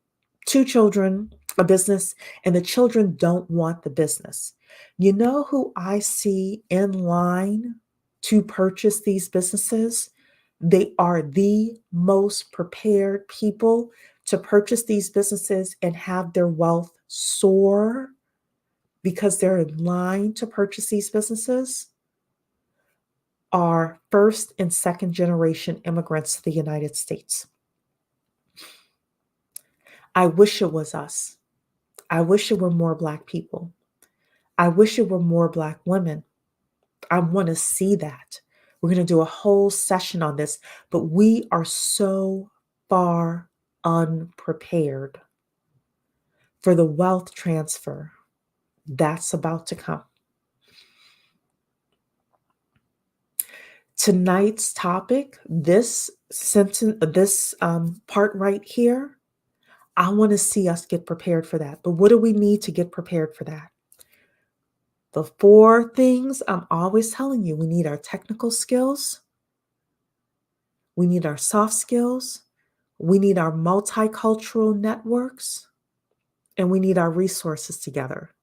2 children a business, and the children don't want the business. You know who I see in line to purchase these businesses? They are the most prepared people to purchase these businesses and have their wealth soar because they're in line to purchase these businesses are first and second generation immigrants to the United States. I wish it was us. I wish it were more Black people. I wish it were more Black women. I want to see that. We're going to do a whole session on this, but we are so far unprepared for the wealth transfer that's about to come. Tonight's topic, this sentence, this part right here, I want to see us get prepared for that. But what do we need to get prepared for that? The 4 things I'm always telling you, we need our technical skills, we need our soft skills, we need our multicultural networks, and we need our resources together.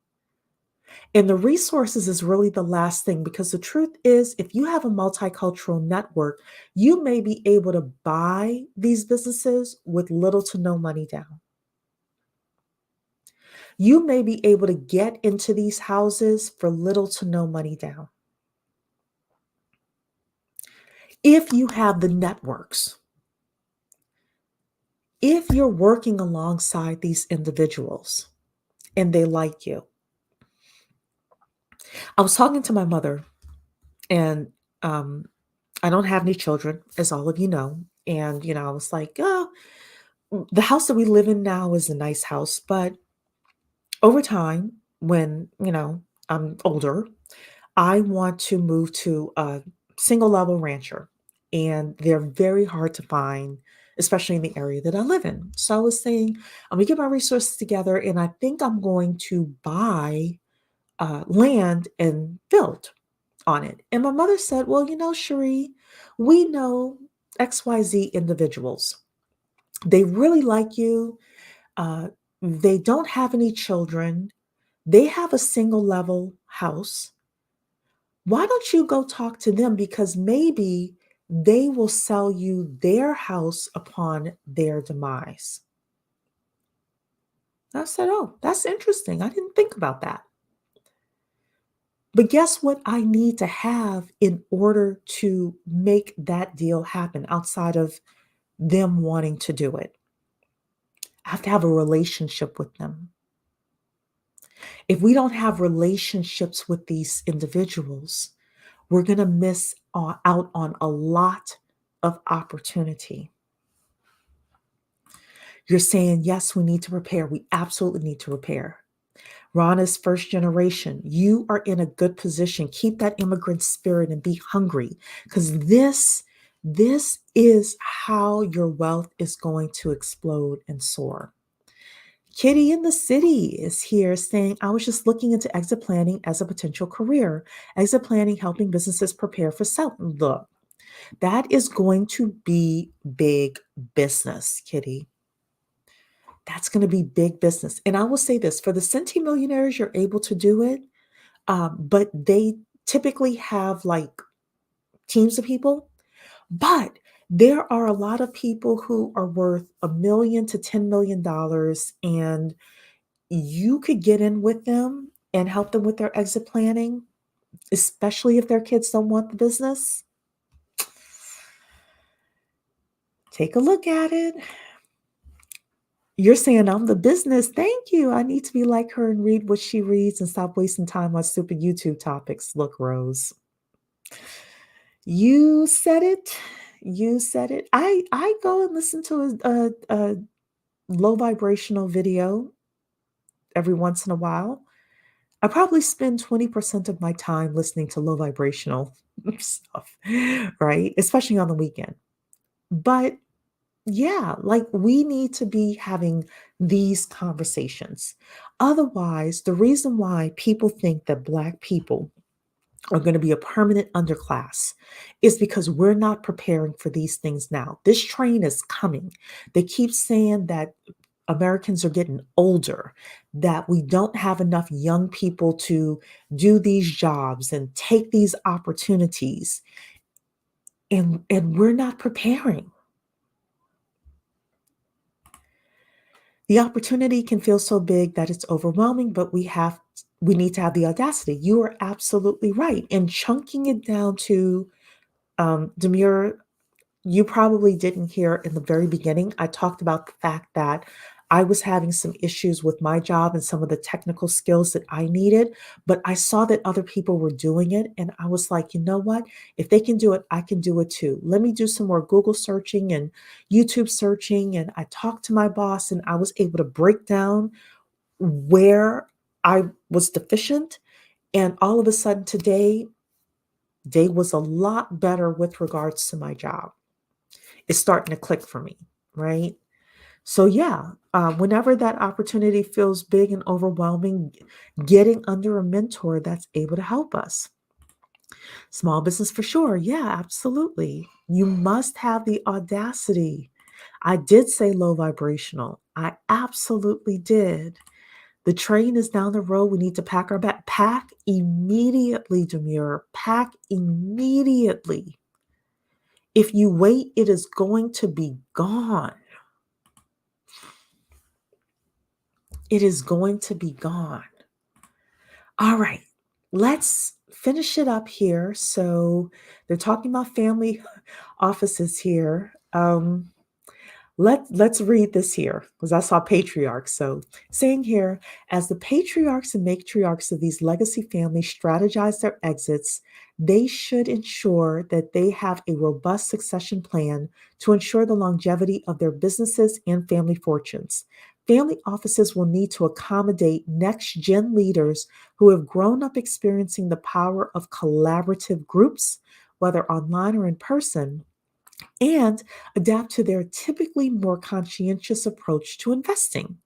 And the resources is really the last thing because the truth is, if you have a multicultural network, you may be able to buy these businesses with little to no money down. You may be able to get into these houses for little to no money down. If you have the networks, if you're working alongside these individuals and they like you. I was talking to my mother, and I don't have any children, as all of you know. And, I was like, oh, the house that we live in now is a nice house. But over time, when, I'm older, I want to move to a single level rancher. And they're very hard to find, especially in the area that I live in. So I was saying, I'm going to get my resources together, and I think I'm going to buy land and build on it. And my mother said, well, Cherie, we know XYZ individuals. They really like you. Uh, they don't have any children. They have a single level house. Why don't you go talk to them? Because maybe they will sell you their house upon their demise. I said, oh, that's interesting. I didn't think about that. But guess what I need to have in order to make that deal happen outside of them wanting to do it? I have to have a relationship with them. If we don't have relationships with these individuals, we're going to miss out on a lot of opportunity. You're saying, yes, we need to prepare. We absolutely need to prepare. Ron is first generation. You are in a good position. Keep that immigrant spirit and be hungry, because this is how your wealth is going to explode and soar. Kitty in the city is here saying, I was just looking into exit planning as a potential career. Exit planning, helping businesses prepare for sale. Look, that is going to be big business, Kitty. That's going to be big business. And I will say this, for the centimillionaires, you're able to do it. But they typically have like teams of people. But there are a lot of people who are worth $1 million to $10 million, and you could get in with them and help them with their exit planning, especially if their kids don't want the business. Take a look at it. You're saying I'm the business. Thank you. I need to be like her and read what she reads and stop wasting time on stupid YouTube topics. Look, Rose. You said it. You said it. I go and listen to a low vibrational video every once in a while. I probably spend 20% of my time listening to low vibrational stuff, right? Especially on the weekend. But yeah, like we need to be having these conversations. Otherwise, the reason why people think that Black people are going to be a permanent underclass is because we're not preparing for these things now. This train is coming. They keep saying that Americans are getting older, that we don't have enough young people to do these jobs and take these opportunities. And we're not preparing. The opportunity can feel so big that it's overwhelming, but we need to have the audacity. You are absolutely right. And chunking it down to demure, you probably didn't hear in the very beginning. I talked about the fact that I was having some issues with my job and some of the technical skills that I needed, but I saw that other people were doing it. And I was like, you know what? If they can do it, I can do it too. Let me do some more Google searching and YouTube searching. And I talked to my boss and I was able to break down where I was deficient. And all of a sudden today, day was a lot better with regards to my job. It's starting to click for me, right? So, yeah, whenever that opportunity feels big and overwhelming, getting under a mentor that's able to help us. Small business for sure. Yeah, absolutely. You must have the audacity. I did say low vibrational. I absolutely did. The train is down the road. We need to pack our bag. Pack immediately, Demure. Pack immediately. If you wait, it is going to be gone. It is going to be gone. All right, let's finish it up here. So they're talking about family offices here. Let's read this here because I saw patriarchs. So saying here, as the patriarchs and matriarchs of these legacy families strategize their exits, they should ensure that they have a robust succession plan to ensure the longevity of their businesses and family fortunes. Family offices will need to accommodate next gen leaders who have grown up experiencing the power of collaborative groups, whether online or in person, and adapt to their typically more conscientious approach to investing.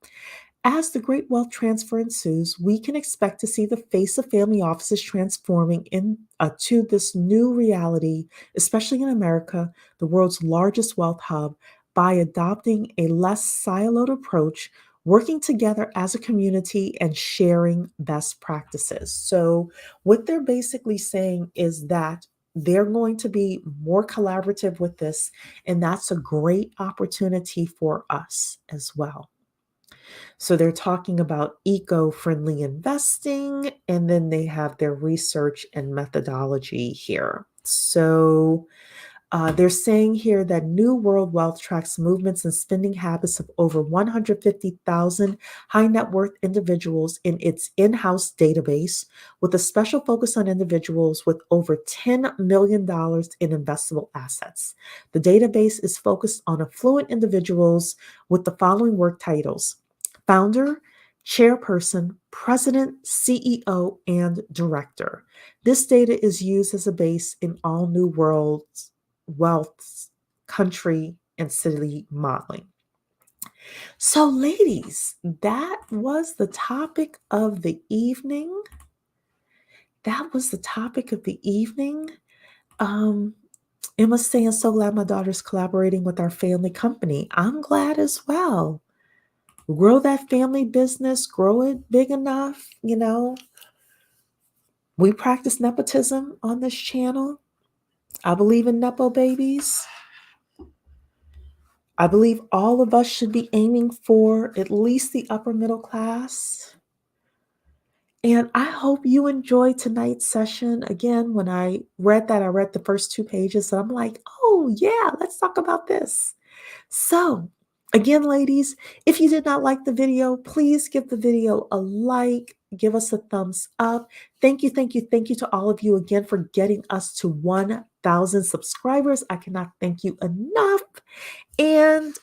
As the great wealth transfer ensues, we can expect to see the face of family offices transforming into this new reality, especially in America, the world's largest wealth hub, by adopting a less siloed approach, working together as a community and sharing best practices. So, what they're basically saying is that they're going to be more collaborative with this, and that's a great opportunity for us as well. So they're talking about eco friendly investing, and then they have their research and methodology here. So they're saying here that New World Wealth tracks movements and spending habits of over 150,000 high net worth individuals in its in house database, with a special focus on individuals with over $10 million in investable assets. The database is focused on affluent individuals with the following work titles: founder, chairperson, president, CEO, and director. This data is used as a base in all New World wealth, country, and city modeling. So, ladies, that was the topic of the evening. That was the topic of the evening. Um, Emma's saying, so glad my daughter's collaborating with our family company. I'm glad as well. Grow that family business, grow it big enough. We practice nepotism on this channel. I believe in Nepo babies. I believe all of us should be aiming for at least the upper middle class. And I hope you enjoyed tonight's session. Again, when I read that, I read the first 2 pages, and I'm like, oh, yeah, let's talk about this. So, again, ladies, if you did not like the video, please give the video a like, give us a thumbs up. Thank you, thank you, thank you to all of you again for getting us to 1,000 subscribers. I cannot thank you enough. And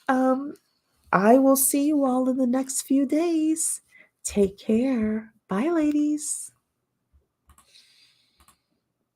I will see you all in the next few days. Take care. Bye, ladies.